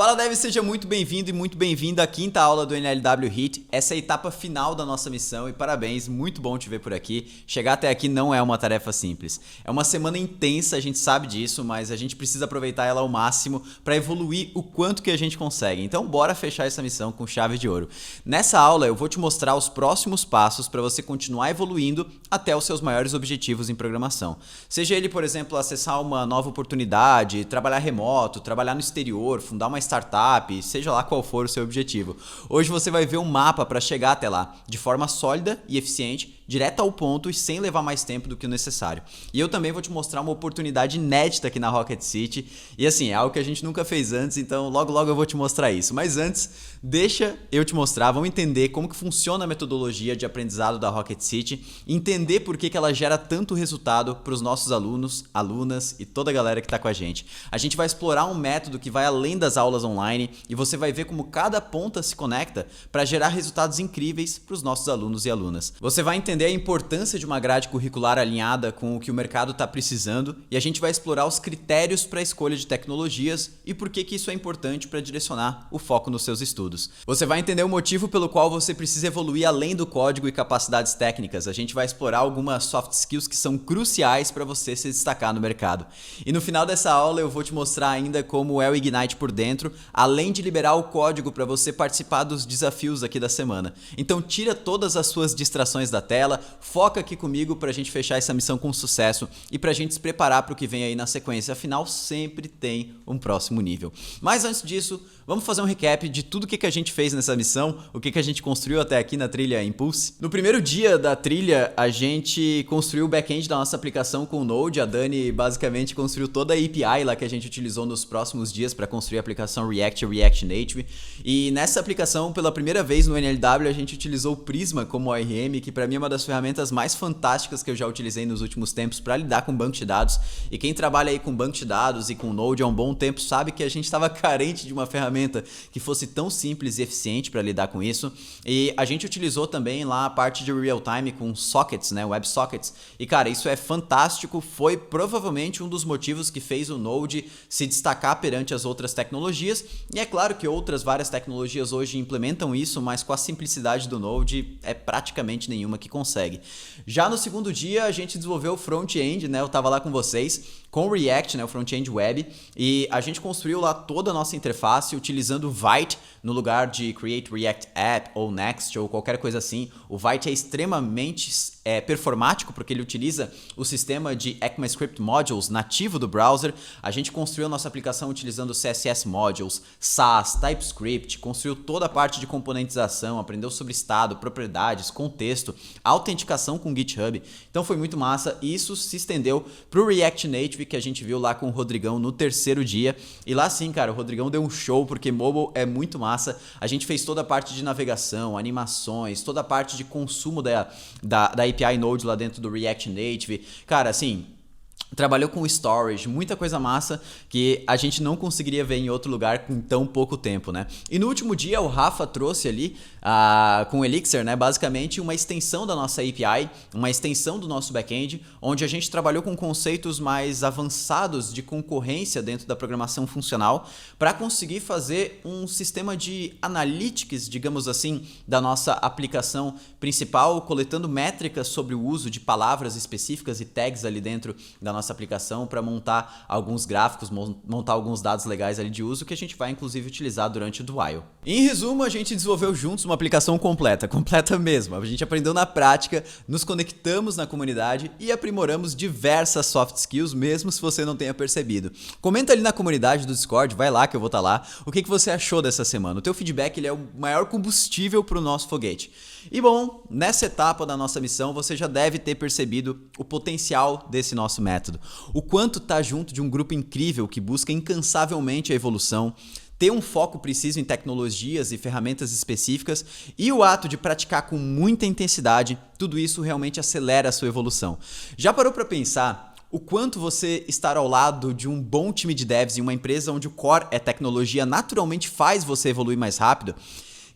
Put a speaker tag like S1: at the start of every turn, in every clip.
S1: Fala Dev, seja muito bem-vindo e muito bem-vinda à quinta aula do NLW HIT. Essa é a etapa final da nossa missão e parabéns, muito bom te ver por aqui. Chegar até aqui não é uma tarefa simples. É uma semana intensa, a gente sabe disso, mas a gente precisa aproveitar ela ao máximo para evoluir o quanto que a gente consegue. Então bora fechar essa missão com chave de ouro. Nessa aula eu vou te mostrar os próximos passos para você continuar evoluindo até os seus maiores objetivos em programação. Seja ele, por exemplo, acessar uma nova oportunidade, trabalhar remoto, trabalhar no exterior, fundar uma startup, seja lá qual for o seu objetivo. Hoje você vai ver um mapa para chegar até lá, de forma sólida e eficiente, direto ao ponto e sem levar mais tempo do que o necessário. E eu também vou te mostrar uma oportunidade inédita aqui na Rocket City, e assim, é algo que a gente nunca fez antes, então logo eu vou te mostrar isso. Mas antes, deixa eu te mostrar, vamos entender como que funciona a metodologia de aprendizado da Rocket City, entender por que ela gera tanto resultado para os nossos alunos, alunas e toda a galera que está com a gente. A gente vai explorar um método que vai além das aulas online e você vai ver como cada ponta se conecta para gerar resultados incríveis para os nossos alunos e alunas. Você vai entender a importância de uma grade curricular alinhada com o que o mercado está precisando e a gente vai explorar os critérios para a escolha de tecnologias e por que isso é importante para direcionar o foco nos seus estudos. Você vai entender o motivo pelo qual você precisa evoluir além do código e capacidades técnicas. A gente vai explorar algumas soft skills que são cruciais para você se destacar no mercado. E no final dessa aula eu vou te mostrar ainda como é o Ignite por dentro, além de liberar o código para você participar dos desafios aqui da semana. Então tira todas as suas distrações da tela, foca aqui comigo para a gente fechar essa missão com sucesso e para a gente se preparar para o que vem aí na sequência. Afinal, sempre tem um próximo nível. Mas antes disso, vamos fazer um recap de tudo que a gente fez nessa missão, o que a gente construiu até aqui na trilha Impulse. No primeiro dia da trilha, a gente construiu o back-end da nossa aplicação com o Node. A Dani basicamente construiu toda a API lá que a gente utilizou nos próximos dias para construir a aplicação React e React Native. E nessa aplicação, pela primeira vez no NLW, a gente utilizou o Prisma como ORM, que para mim é uma das ferramentas mais fantásticas que eu já utilizei nos últimos tempos para lidar com banco de dados. E quem trabalha aí com banco de dados e com Node há um bom tempo sabe que a gente estava carente de uma ferramenta que fosse tão simples e eficiente para lidar com isso. E a gente utilizou também lá a parte de real-time com sockets, né, WebSockets. E cara, isso é fantástico, foi provavelmente um dos motivos que fez o Node se destacar perante as outras tecnologias. E é claro que outras várias tecnologias hoje implementam isso, mas com a simplicidade do Node é praticamente nenhuma que consegue. Já no segundo dia a gente desenvolveu o front-end, né, eu estava lá com vocês, com o React, né, o front-end web, e a gente construiu lá toda a nossa interface utilizando o Vite no lugar de Create React App ou Next ou qualquer coisa assim. O Vite é extremamente performático porque ele utiliza o sistema de ECMAScript Modules nativo do browser. A gente construiu a nossa aplicação utilizando CSS Modules, Sass, TypeScript, construiu toda a parte de componentização, aprendeu sobre estado, propriedades, contexto, autenticação com GitHub. Então foi muito massa e isso se estendeu para o React Native que a gente viu lá com o Rodrigão no terceiro dia. E lá sim, cara, o Rodrigão deu um show porque mobile é muito massa. A gente fez toda a parte de navegação, animações, toda a parte de consumo da API Node lá dentro do React Native. Cara, assim, trabalhou com storage, muita coisa massa que a gente não conseguiria ver em outro lugar com tão pouco tempo, né? E no último dia o Rafa trouxe ali com o Elixir, né, basicamente uma extensão da nossa API, uma extensão do nosso back-end, onde a gente trabalhou com conceitos mais avançados de concorrência dentro da programação funcional para conseguir fazer um sistema de analytics, digamos assim, da nossa aplicação principal, coletando métricas sobre o uso de palavras específicas e tags ali dentro da nossa aplicação para montar alguns gráficos, montar alguns dados legais ali de uso que a gente vai inclusive utilizar durante o While. Em resumo, a gente desenvolveu juntos uma aplicação completa mesmo. A gente aprendeu na prática, nos conectamos na comunidade e aprimoramos diversas soft skills, mesmo se você não tenha percebido. Comenta ali na comunidade do Discord, vai lá que eu vou estar lá, o que você achou dessa semana. O teu feedback ele é o maior combustível para o nosso foguete. E bom, nessa etapa da nossa missão, você já deve ter percebido o potencial desse nosso método. O quanto tá junto de um grupo incrível que busca incansavelmente a evolução, ter um foco preciso em tecnologias e ferramentas específicas e o ato de praticar com muita intensidade, tudo isso realmente acelera a sua evolução. Já parou para pensar o quanto você estar ao lado de um bom time de devs em uma empresa onde o core é tecnologia naturalmente faz você evoluir mais rápido?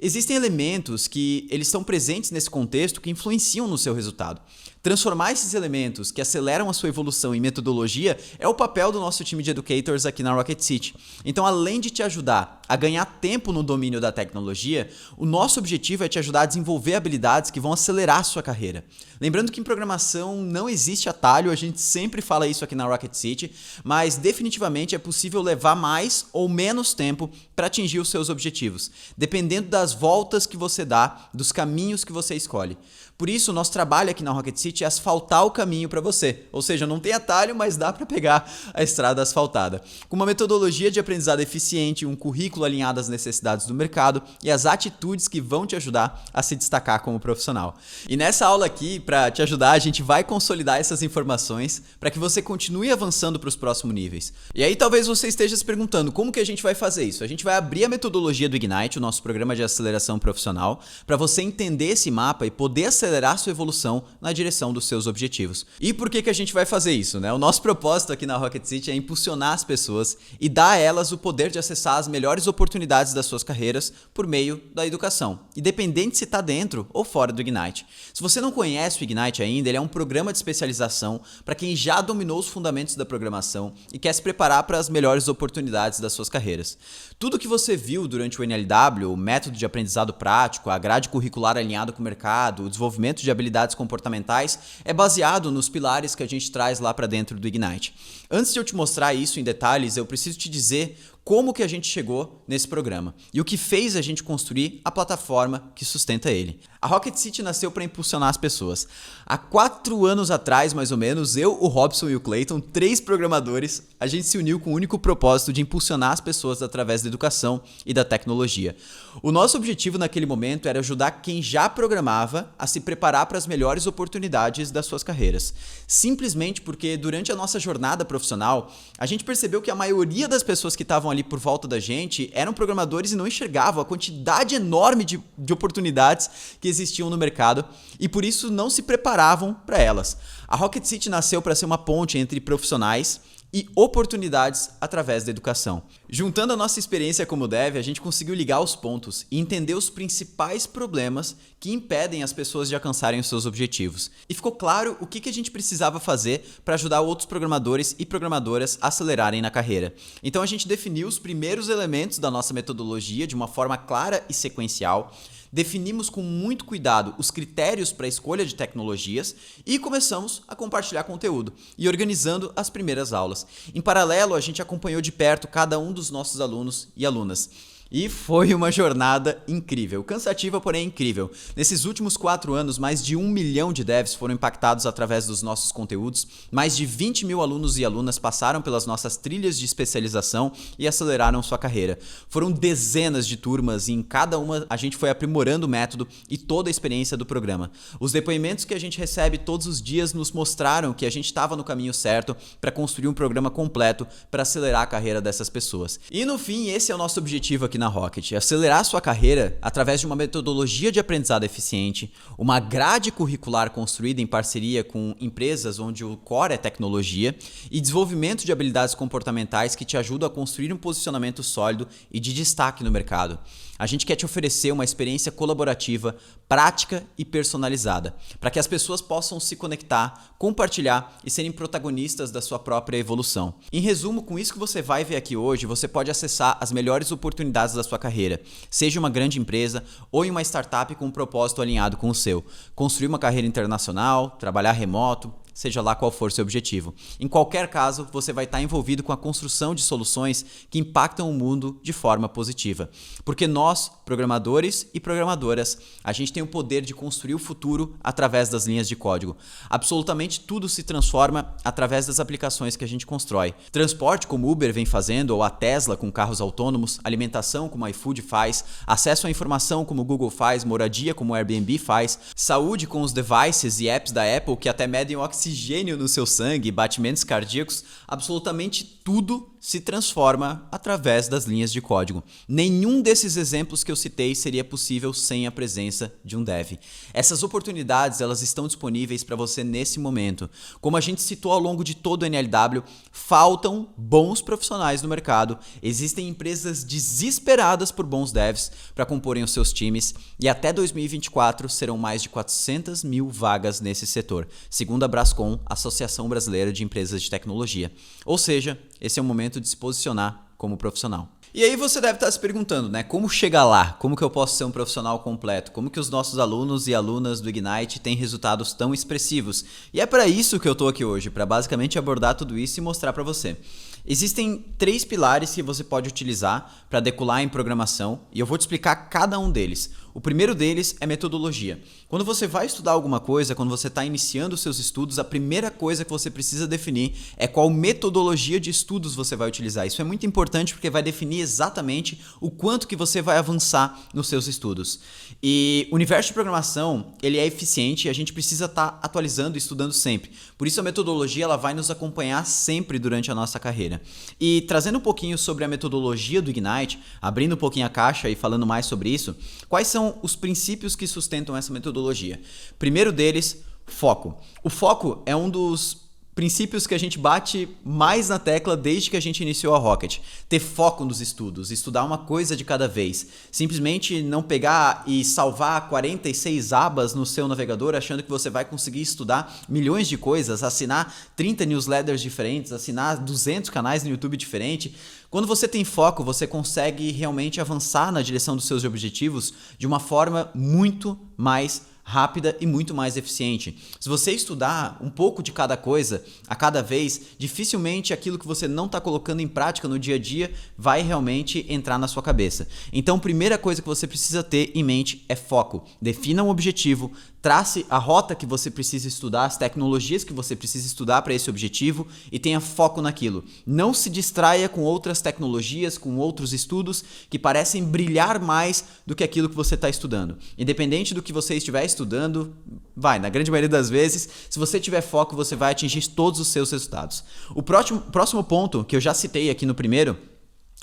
S1: Existem elementos que eles estão presentes nesse contexto que influenciam no seu resultado. Transformar esses elementos que aceleram a sua evolução em metodologia é o papel do nosso time de educators aqui na Rocket City. Então, além de te ajudar a ganhar tempo no domínio da tecnologia, o nosso objetivo é te ajudar a desenvolver habilidades que vão acelerar a sua carreira. Lembrando que em programação não existe atalho, a gente sempre fala isso aqui na Rocket City, mas definitivamente é possível levar mais ou menos tempo para atingir os seus objetivos, dependendo das voltas que você dá, dos caminhos que você escolhe. Por isso, o nosso trabalho aqui na Rocket City é asfaltar o caminho para você. Ou seja, não tem atalho, mas dá para pegar a estrada asfaltada. Com uma metodologia de aprendizado eficiente, um currículo alinhado às necessidades do mercado e as atitudes que vão te ajudar a se destacar como profissional. E nessa aula aqui, para te ajudar, a gente vai consolidar essas informações para que você continue avançando para os próximos níveis. E aí talvez você esteja se perguntando, como que a gente vai fazer isso? A gente vai abrir a metodologia do Ignite, o nosso programa de aceleração profissional, para você entender esse mapa e poder acelerar sua evolução na direção dos seus objetivos. E por que a gente vai fazer isso, né? O nosso propósito aqui na Rocket City é impulsionar as pessoas e dar a elas o poder de acessar as melhores oportunidades das suas carreiras por meio da educação, independente se está dentro ou fora do Ignite. Se você não conhece o Ignite ainda, ele é um programa de especialização para quem já dominou os fundamentos da programação e quer se preparar para as melhores oportunidades das suas carreiras. Tudo que você viu durante o NLW, o método de aprendizado prático, a grade curricular alinhada com o mercado, o desenvolvimento de habilidades comportamentais, é baseado nos pilares que a gente traz lá para dentro do Ignite. Antes de eu te mostrar isso em detalhes, eu preciso te dizer como que a gente chegou nesse programa e o que fez a gente construir a plataforma que sustenta ele. A Rocket City nasceu para impulsionar as pessoas. Há 4 anos atrás, mais ou menos, eu, o Robson e o Clayton, 3 programadores, a gente se uniu com o único propósito de impulsionar as pessoas através da educação e da tecnologia. O nosso objetivo naquele momento era ajudar quem já programava a se preparar para as melhores oportunidades das suas carreiras. Simplesmente porque durante a nossa jornada profissional, a gente percebeu que a maioria das pessoas que estavam ali por volta da gente eram programadores e não enxergavam a quantidade enorme de oportunidades que existiam no mercado e por isso não se preparavam para elas. A Rocket City nasceu para ser uma ponte entre profissionais e oportunidades através da educação. Juntando a nossa experiência como dev, a gente conseguiu ligar os pontos e entender os principais problemas que impedem as pessoas de alcançarem os seus objetivos. E ficou claro o que a gente precisava fazer para ajudar outros programadores e programadoras a acelerarem na carreira. Então a gente definiu os primeiros elementos da nossa metodologia de uma forma clara e sequencial. Definimos com muito cuidado os critérios para a escolha de tecnologias e começamos a compartilhar conteúdo e organizando as primeiras aulas. Em paralelo, a gente acompanhou de perto cada um dos nossos alunos e alunas. E foi uma jornada incrível, cansativa, porém incrível. Nesses últimos 4 anos, mais de 1 milhão de devs foram impactados através dos nossos conteúdos, mais de 20 mil alunos e alunas passaram pelas nossas trilhas de especialização e aceleraram sua carreira. Foram dezenas de turmas e em cada uma a gente foi aprimorando o método e toda a experiência do programa. Os depoimentos que a gente recebe todos os dias nos mostraram que a gente estava no caminho certo para construir um programa completo para acelerar a carreira dessas pessoas. E no fim, esse é o nosso objetivo aqui na Rocket, acelerar sua carreira através de uma metodologia de aprendizado eficiente, uma grade curricular construída em parceria com empresas onde o core é tecnologia e desenvolvimento de habilidades comportamentais que te ajudam a construir um posicionamento sólido e de destaque no mercado. A gente quer te oferecer uma experiência colaborativa, prática e personalizada, para que as pessoas possam se conectar, compartilhar e serem protagonistas da sua própria evolução. Em resumo, com isso que você vai ver aqui hoje, você pode acessar as melhores oportunidades da sua carreira, seja uma grande empresa ou em uma startup com um propósito alinhado com o seu. Construir uma carreira internacional, trabalhar remoto, seja lá qual for seu objetivo. Em qualquer caso, você vai estar envolvido com a construção de soluções que impactam o mundo de forma positiva. Porque nós, programadores e programadoras, a gente tem o poder de construir o futuro através das linhas de código. Absolutamente tudo se transforma através das aplicações que a gente constrói. Transporte, como Uber vem fazendo, ou a Tesla com carros autônomos, alimentação, como a iFood faz, acesso à informação, como o Google faz, moradia, como o Airbnb faz, saúde com os devices e apps da Apple que até medem o oxigênio oxigênio no seu sangue, batimentos cardíacos, absolutamente tudo se transforma através das linhas de código. Nenhum desses exemplos que eu citei seria possível sem a presença de um dev. Essas oportunidades, elas estão disponíveis para você nesse momento. Como a gente citou ao longo de todo o NLW, faltam bons profissionais no mercado, existem empresas desesperadas por bons devs para comporem os seus times e até 2024 serão mais de 400 mil vagas nesse setor, segundo a Brascom, Associação Brasileira de Empresas de Tecnologia. Ou seja, esse é o momento de se posicionar como profissional. E aí você deve estar se perguntando, né? Como chegar lá? Como que eu posso ser um profissional completo? Como que os nossos alunos e alunas do Ignite têm resultados tão expressivos? E é para isso que eu estou aqui hoje, para basicamente abordar tudo isso e mostrar para você. Existem 3 pilares que você pode utilizar para decolar em programação e eu vou te explicar cada um deles. O primeiro deles é metodologia. Quando você vai estudar alguma coisa, quando você está iniciando os seus estudos, a primeira coisa que você precisa definir é qual metodologia de estudos você vai utilizar. Isso é muito importante porque vai definir exatamente o quanto que você vai avançar nos seus estudos. E o universo de programação, ele é eficiente e a gente precisa estar atualizando e estudando sempre. Por isso a metodologia ela vai nos acompanhar sempre durante a nossa carreira. E trazendo um pouquinho sobre a metodologia do Ignite, abrindo um pouquinho a caixa e falando mais sobre isso, quais são os princípios que sustentam essa metodologia? Primeiro deles, foco. O foco é um dos princípios que a gente bate mais na tecla desde que a gente iniciou a Rocket. Ter foco nos estudos, estudar uma coisa de cada vez. Simplesmente não pegar e salvar 46 abas no seu navegador achando que você vai conseguir estudar milhões de coisas, assinar 30 newsletters diferentes, assinar 200 canais no YouTube diferente. Quando você tem foco, você consegue realmente avançar na direção dos seus objetivos de uma forma muito mais rápida e muito mais eficiente. Se você estudar um pouco de cada coisa a cada vez, dificilmente aquilo que você não está colocando em prática no dia a dia vai realmente entrar na sua cabeça. Então, a primeira coisa que você precisa ter em mente é foco. Defina um objetivo, trace a rota que você precisa estudar, as tecnologias que você precisa estudar para esse objetivo e tenha foco naquilo. Não se distraia com outras tecnologias, com outros estudos que parecem brilhar mais do que aquilo que você está estudando. Independente do que você estiver estudando, na grande maioria das vezes, se você tiver foco, você vai atingir todos os seus resultados. O próximo ponto, que eu já citei aqui no primeiro,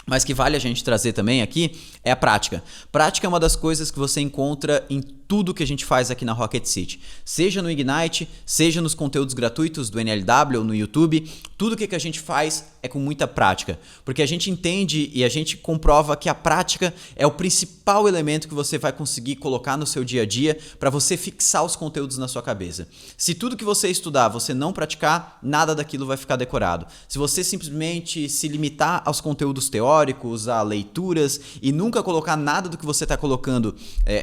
S1: mas que vale a gente trazer também aqui, é a prática. Prática é uma das coisas que você encontra em tudo que a gente faz aqui na Rocket City. Seja no Ignite, seja nos conteúdos gratuitos do NLW ou no YouTube, tudo que a gente faz é com muita prática. Porque a gente entende e a gente comprova que a prática é o principal elemento que você vai conseguir colocar no seu dia a dia para você fixar os conteúdos na sua cabeça. Se tudo que você estudar você não praticar, nada daquilo vai ficar decorado. Se você simplesmente se limitar aos conteúdos teóricos, a leituras e nunca colocar nada do que você está colocando,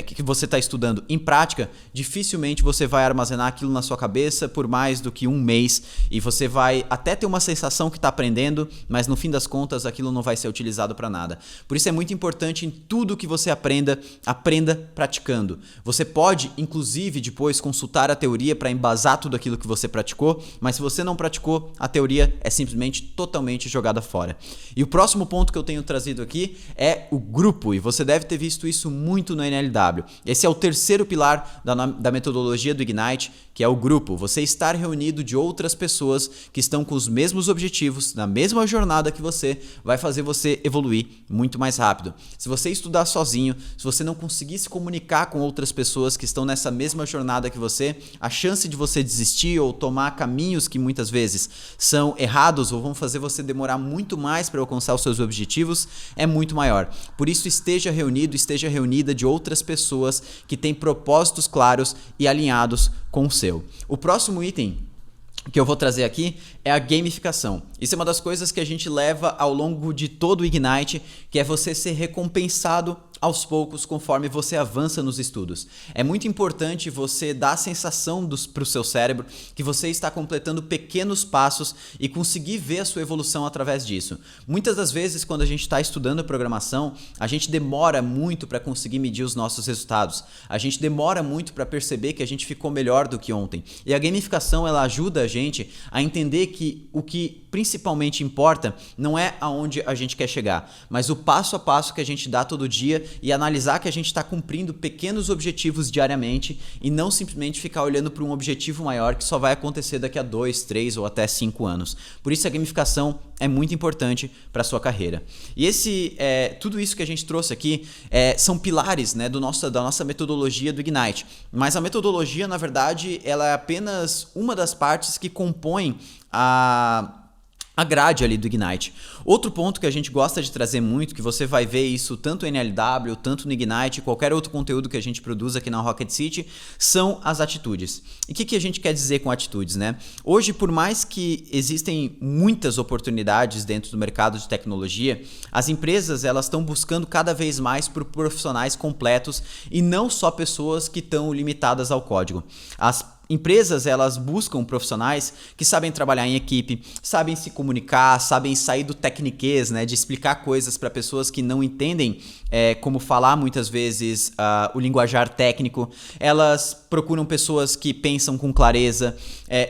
S1: que você está estudando em prática, dificilmente você vai armazenar aquilo na sua cabeça por mais do que um mês e você vai até ter uma sensação que está aprendendo, mas no fim das contas aquilo não vai ser utilizado para nada. Por isso é muito importante em tudo que você aprenda praticando. Você pode, inclusive, depois consultar a teoria para embasar tudo aquilo que você praticou, mas se você não praticou, a teoria é simplesmente totalmente jogada fora. E o próximo ponto que eu tenho trazido aqui é o grupo, e você deve ter visto isso muito no NLW. Esse é o terceiro pilar da metodologia do Ignite, que é o grupo. Você estar reunido de outras pessoas que estão com os mesmos objetivos, na mesma jornada que você, vai fazer você evoluir muito mais rápido. Se você estudar sozinho, se você não conseguir se comunicar com outras pessoas que estão nessa mesma jornada que você, a chance de você desistir ou tomar caminhos que muitas vezes são errados ou vão fazer você demorar muito mais para alcançar os seus objetivos é muito maior. Por isso, esteja reunido, esteja reunida de outras pessoas que têm propósitos claros e alinhados com o seu. O próximo item que eu vou trazer aqui é a gamificação. Isso é uma das coisas que a gente leva ao longo de todo o Ignite, que é você ser recompensado aos poucos conforme você avança nos estudos. É muito importante você dar a sensação para o seu cérebro que você está completando pequenos passos e conseguir ver a sua evolução através disso. Muitas das vezes, quando a gente está estudando programação, a gente demora muito para conseguir medir os nossos resultados. A gente demora muito para perceber que a gente ficou melhor do que ontem. E a gamificação ela ajuda a gente a entender que o que principalmente importa não é aonde a gente quer chegar, mas o passo a passo que a gente dá todo dia e analisar que a gente está cumprindo pequenos objetivos diariamente e não simplesmente ficar olhando para um objetivo maior que só vai acontecer daqui a 2, 3 ou até 5 anos. Por isso a gamificação é muito importante para a sua carreira. E tudo isso que a gente trouxe aqui são pilares, né, da nossa metodologia do Ignite. Mas a metodologia, na verdade, ela é apenas uma das partes que compõem a grade ali do Ignite. Outro ponto que a gente gosta de trazer muito, que você vai ver isso tanto em NLW, tanto no Ignite, qualquer outro conteúdo que a gente produz aqui na Rocket City, são as atitudes. E o que a gente quer dizer com atitudes, né? Hoje, por mais que existem muitas oportunidades dentro do mercado de tecnologia, as empresas elas estão buscando cada vez mais por profissionais completos e não só pessoas que estão limitadas ao código. As empresas, elas buscam profissionais que sabem trabalhar em equipe, sabem se comunicar, sabem sair do tecniquez, né, de explicar coisas para pessoas que não entendem como falar muitas vezes o linguajar técnico. Elas procuram pessoas que pensam com clareza,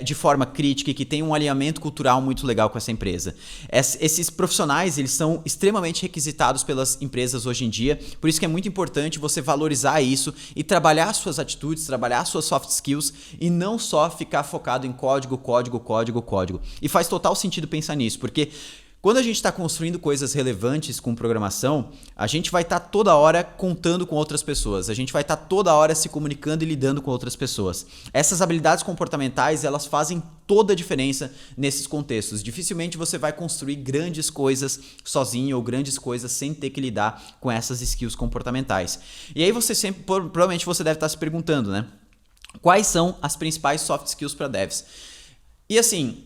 S1: de forma crítica e que têm um alinhamento cultural muito legal com essa empresa. Esses profissionais, eles são extremamente requisitados pelas empresas hoje em dia, por isso que é muito importante você valorizar isso e trabalhar suas atitudes, trabalhar suas soft skills e não só ficar focado em código. E faz total sentido pensar nisso, porque quando a gente está construindo coisas relevantes com programação, a gente vai estar toda hora contando com outras pessoas, a gente vai estar toda hora se comunicando e lidando com outras pessoas. Essas habilidades comportamentais, elas fazem toda a diferença nesses contextos. Dificilmente você vai construir grandes coisas sozinho ou grandes coisas sem ter que lidar com essas skills comportamentais. E aí provavelmente você deve estar se perguntando, né? Quais são as principais soft skills para devs? E assim,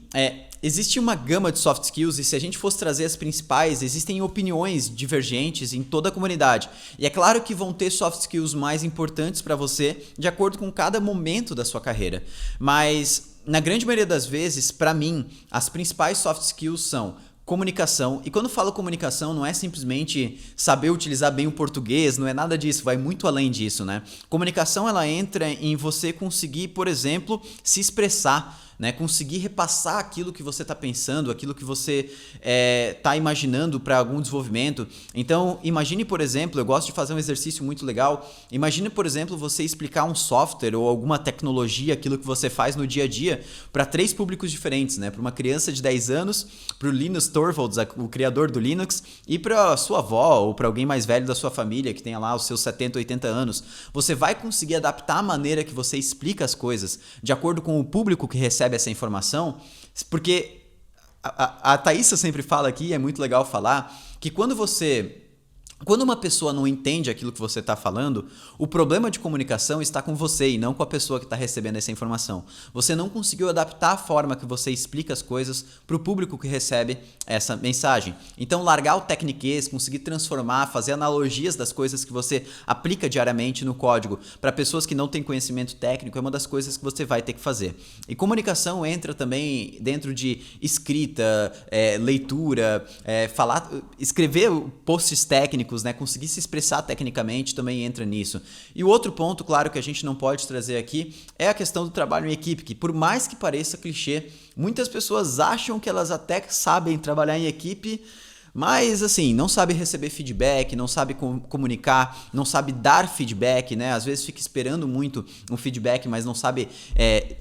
S1: existe uma gama de soft skills e se a gente fosse trazer as principais, existem opiniões divergentes em toda a comunidade. E é claro que vão ter soft skills mais importantes para você de acordo com cada momento da sua carreira. Mas, na grande maioria das vezes, para mim, as principais soft skills são comunicação. E quando eu falo comunicação, não é simplesmente saber utilizar bem o português, não é nada disso, vai muito além disso, né? Comunicação, ela entra em você conseguir, por exemplo, se expressar, né? Conseguir repassar aquilo que você está pensando, aquilo que você está imaginando para algum desenvolvimento. Então, imagine, por exemplo, eu gosto de fazer um exercício muito legal, imagine, por exemplo, você explicar um software ou alguma tecnologia, aquilo que você faz no dia a dia, para 3 públicos diferentes, né? Para uma criança de 10 anos, para o Linus Torvalds, o criador do Linux, e para a sua avó ou para alguém mais velho da sua família, que tenha lá os seus 70, 80 anos. Você vai conseguir adaptar a maneira que você explica as coisas de acordo com o público que recebe essa informação, porque a Thaísa sempre fala aqui, é muito legal falar, que quando uma pessoa não entende aquilo que você está falando, o problema de comunicação está com você e não com a pessoa que está recebendo essa informação. Você não conseguiu adaptar a forma que você explica as coisas para o público que recebe essa mensagem. Então, largar o tecniquez, conseguir transformar, fazer analogias das coisas que você aplica diariamente no código para pessoas que não têm conhecimento técnico é uma das coisas que você vai ter que fazer. E comunicação entra também dentro de escrita, leitura, escrever posts técnicos, né? Conseguir se expressar tecnicamente também entra nisso. E o outro ponto, claro, que a gente não pode trazer aqui é a questão do trabalho em equipe, que por mais que pareça clichê, muitas pessoas acham que elas até sabem trabalhar em equipe, mas assim, não sabe receber feedback, não sabe comunicar, não sabe dar feedback, né? Às vezes fica esperando muito um feedback, mas não sabe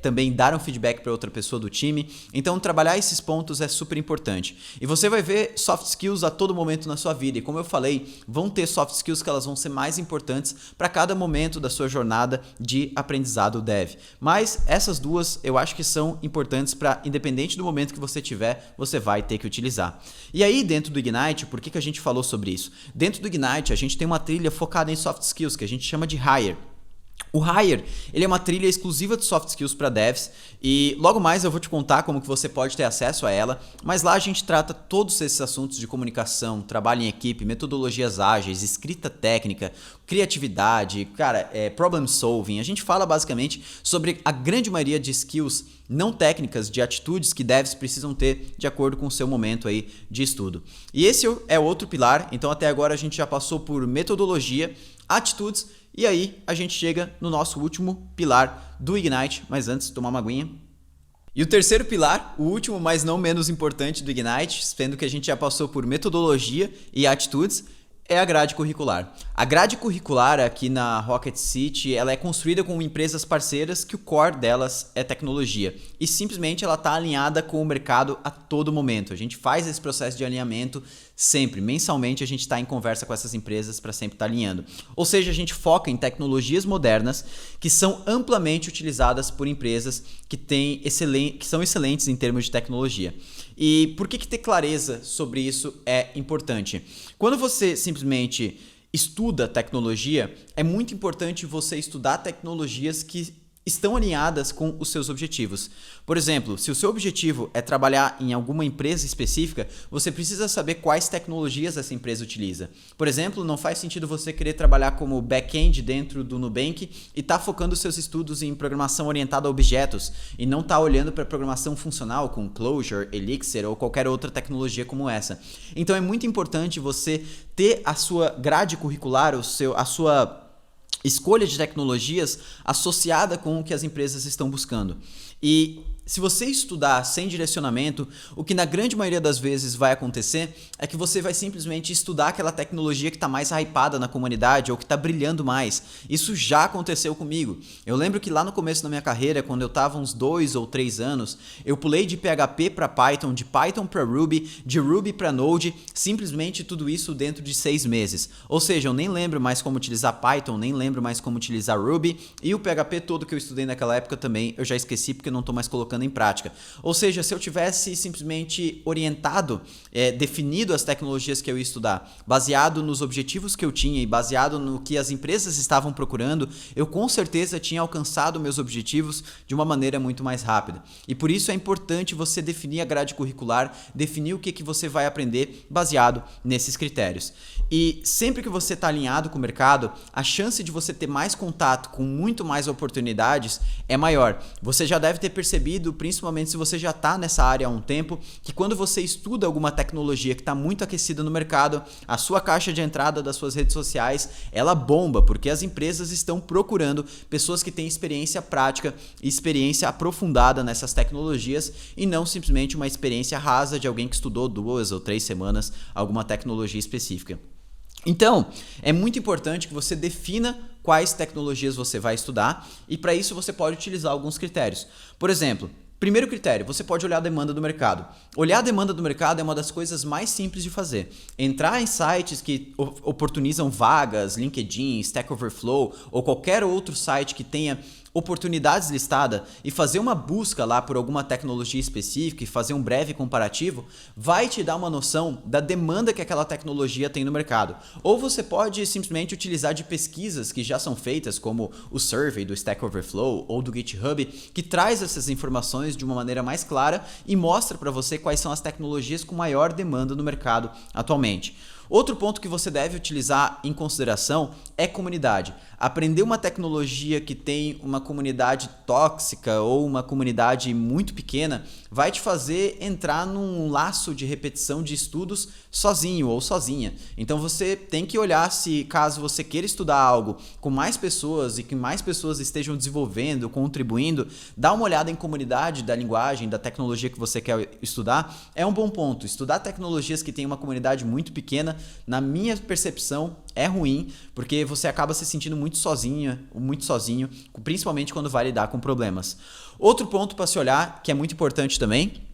S1: também dar um feedback para outra pessoa do time. Então, trabalhar esses pontos é super importante. E você vai ver soft skills a todo momento na sua vida. E como eu falei, vão ter soft skills que elas vão ser mais importantes para cada momento da sua jornada de aprendizado dev. Mas essas duas eu acho que são importantes para, independente do momento que você tiver, você vai ter que utilizar. E aí, dentro do Ignite, por que a gente falou sobre isso? Dentro do Ignite, a gente tem uma trilha focada em soft skills, que a gente chama de Hire. O Hire, ele é uma trilha exclusiva de soft skills para devs e logo mais eu vou te contar como que você pode ter acesso a ela, mas lá a gente trata todos esses assuntos de comunicação, trabalho em equipe, metodologias ágeis, escrita técnica, criatividade, problem solving. A gente fala basicamente sobre a grande maioria de skills não técnicas, de atitudes que devs precisam ter de acordo com o seu momento aí de estudo. E esse é outro pilar, então até agora a gente já passou por metodologia, atitudes, e aí a gente chega no nosso último pilar do Ignite, mas antes, tomar uma aguinha. E o terceiro pilar, o último, mas não menos importante do Ignite, sendo que a gente já passou por metodologia e atitudes, é a grade curricular. A grade curricular aqui na Rocket City, ela é construída com empresas parceiras que o core delas é tecnologia. E simplesmente ela está alinhada com o mercado a todo momento. A gente faz esse processo de alinhamento sempre. Mensalmente a gente está em conversa com essas empresas para sempre estar alinhando. Ou seja, a gente foca em tecnologias modernas que são amplamente utilizadas por empresas que são excelentes em termos de tecnologia. E por que ter clareza sobre isso é importante? Quando você simplesmente estuda tecnologia, é muito importante você estudar tecnologias que estão alinhadas com os seus objetivos. Por exemplo, se o seu objetivo é trabalhar em alguma empresa específica, você precisa saber quais tecnologias essa empresa utiliza. Por exemplo, não faz sentido você querer trabalhar como back-end dentro do Nubank e estar focando seus estudos em programação orientada a objetos e não estar olhando para programação funcional com Clojure, Elixir ou qualquer outra tecnologia como essa. Então é muito importante você ter a sua grade curricular, a sua escolha de tecnologias associada com o que as empresas estão buscando. E se você estudar sem direcionamento, o que na grande maioria das vezes vai acontecer é que você vai simplesmente estudar aquela tecnologia que está mais hypada na comunidade ou que está brilhando mais. Isso já aconteceu comigo. Eu lembro que lá no começo da minha carreira, quando eu estava uns 2 ou 3 anos, eu pulei de PHP para Python, de Python para Ruby, de Ruby para Node, simplesmente tudo isso dentro de 6 meses. Ou seja, eu nem lembro mais como utilizar Python, nem lembro mais como utilizar Ruby, e o PHP todo que eu estudei naquela época também eu já esqueci porque eu não estou mais colocando em prática. Ou seja, se eu tivesse simplesmente orientado, definido as tecnologias que eu ia estudar, baseado nos objetivos que eu tinha e baseado no que as empresas estavam procurando, eu com certeza tinha alcançado meus objetivos de uma maneira muito mais rápida. E por isso é importante você definir a grade curricular, definir o que você vai aprender baseado nesses critérios. E sempre que você está alinhado com o mercado, a chance de você ter mais contato com muito mais oportunidades é maior. Você já deve ter percebido, principalmente se você já está nessa área há um tempo, que quando você estuda alguma tecnologia que está muito aquecida no mercado, a sua caixa de entrada das suas redes sociais, ela bomba, porque as empresas estão procurando pessoas que têm experiência prática e experiência aprofundada nessas tecnologias e não simplesmente uma experiência rasa de alguém que estudou 2 ou 3 semanas alguma tecnologia específica. Então, é muito importante que você defina quais tecnologias você vai estudar e para isso você pode utilizar alguns critérios. Por exemplo, primeiro critério, você pode olhar a demanda do mercado. Olhar a demanda do mercado é uma das coisas mais simples de fazer. Entrar em sites que oportunizam vagas, LinkedIn, Stack Overflow ou qualquer outro site que tenha oportunidades listadas e fazer uma busca lá por alguma tecnologia específica e fazer um breve comparativo, vai te dar uma noção da demanda que aquela tecnologia tem no mercado. Ou você pode simplesmente utilizar de pesquisas que já são feitas, como o survey do Stack Overflow ou do GitHub, que traz essas informações de uma maneira mais clara e mostra para você quais são as tecnologias com maior demanda no mercado atualmente. Outro ponto que você deve utilizar em consideração é comunidade. Aprender uma tecnologia que tem uma comunidade tóxica ou uma comunidade muito pequena vai te fazer entrar num laço de repetição de estudos sozinho ou sozinha. Então você tem que olhar se, caso você queira estudar algo com mais pessoas e que mais pessoas estejam desenvolvendo, contribuindo, dá uma olhada em comunidade da linguagem, da tecnologia que você quer estudar. É um bom ponto. Estudar tecnologias que têm uma comunidade muito pequena, na minha percepção, é ruim, porque você acaba se sentindo muito sozinho, principalmente quando vai lidar com problemas. Outro ponto para se olhar, que é muito importante também,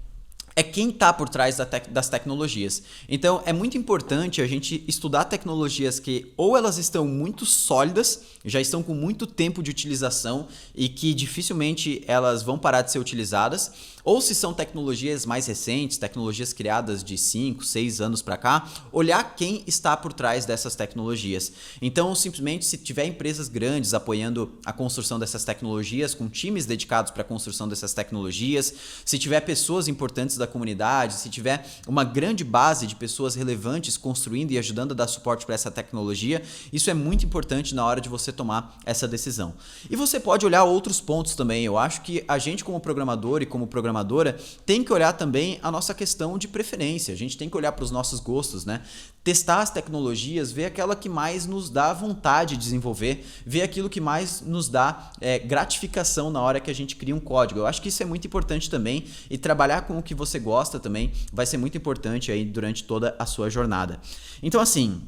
S1: é quem está por trás das tecnologias. Então, é muito importante a gente estudar tecnologias que ou elas estão muito sólidas, já estão com muito tempo de utilização e que dificilmente elas vão parar de ser utilizadas, ou se são tecnologias mais recentes, tecnologias criadas de 5, 6 anos para cá, olhar quem está por trás dessas tecnologias. Então, simplesmente, se tiver empresas grandes apoiando a construção dessas tecnologias, com times dedicados para a construção dessas tecnologias, se tiver pessoas importantes da da comunidade, se tiver uma grande base de pessoas relevantes construindo e ajudando a dar suporte para essa tecnologia, isso é muito importante na hora de você tomar essa decisão. E você pode olhar outros pontos também. Eu acho que a gente como programador e como programadora tem que olhar também a nossa questão de preferência. A gente tem que olhar para os nossos gostos, né? Testar as tecnologias, ver aquela que mais nos dá vontade de desenvolver, ver aquilo que mais nos dá gratificação na hora que a gente cria um código. Eu acho que isso é muito importante também, e trabalhar com o que você gosta também vai ser muito importante aí durante toda a sua jornada. Então assim,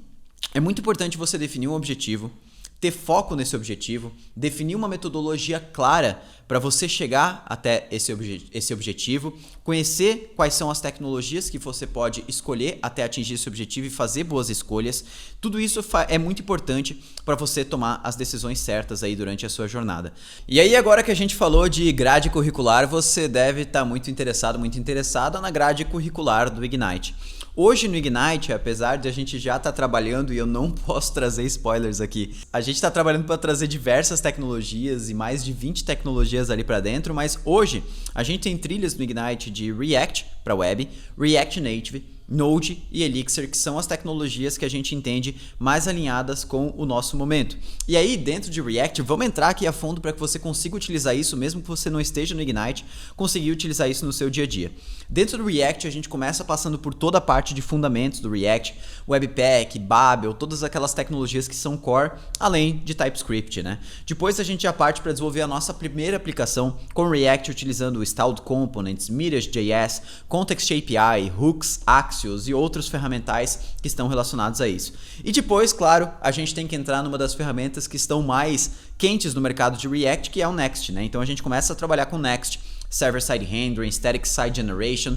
S1: é muito importante você definir um objetivo, ter foco nesse objetivo, definir uma metodologia clara para você chegar até esse objetivo, conhecer quais são as tecnologias que você pode escolher até atingir esse objetivo e fazer boas escolhas. Tudo isso é muito importante para você tomar as decisões certas aí durante a sua jornada. E aí, agora que a gente falou de grade curricular, você deve estar muito interessada na grade curricular do Ignite. Hoje no Ignite, apesar de a gente já estar trabalhando, e eu não posso trazer spoilers aqui, a gente está trabalhando para trazer diversas tecnologias e mais de 20 tecnologias ali para dentro, mas hoje a gente tem trilhas no Ignite de React para web, React Native, Node e Elixir, que são as tecnologias que a gente entende mais alinhadas com o nosso momento. E aí, dentro de React, vamos entrar aqui a fundo para que você consiga utilizar isso, mesmo que você não esteja no Ignite, conseguir utilizar isso no seu dia a dia. Dentro do React, a gente começa passando por toda a parte de fundamentos do React, Webpack, Babel, todas aquelas tecnologias que são core, além de TypeScript, né? Depois a gente já parte para desenvolver a nossa primeira aplicação com React, utilizando Styled Components, Mirage.js, Context API, Hooks, Axios e outros ferramentais que estão relacionados a isso. E depois, claro, a gente tem que entrar numa das ferramentas que estão mais quentes no mercado de React, que é o Next, né? Então a gente começa a trabalhar com Next, Server-Side Rendering, Static Site Generation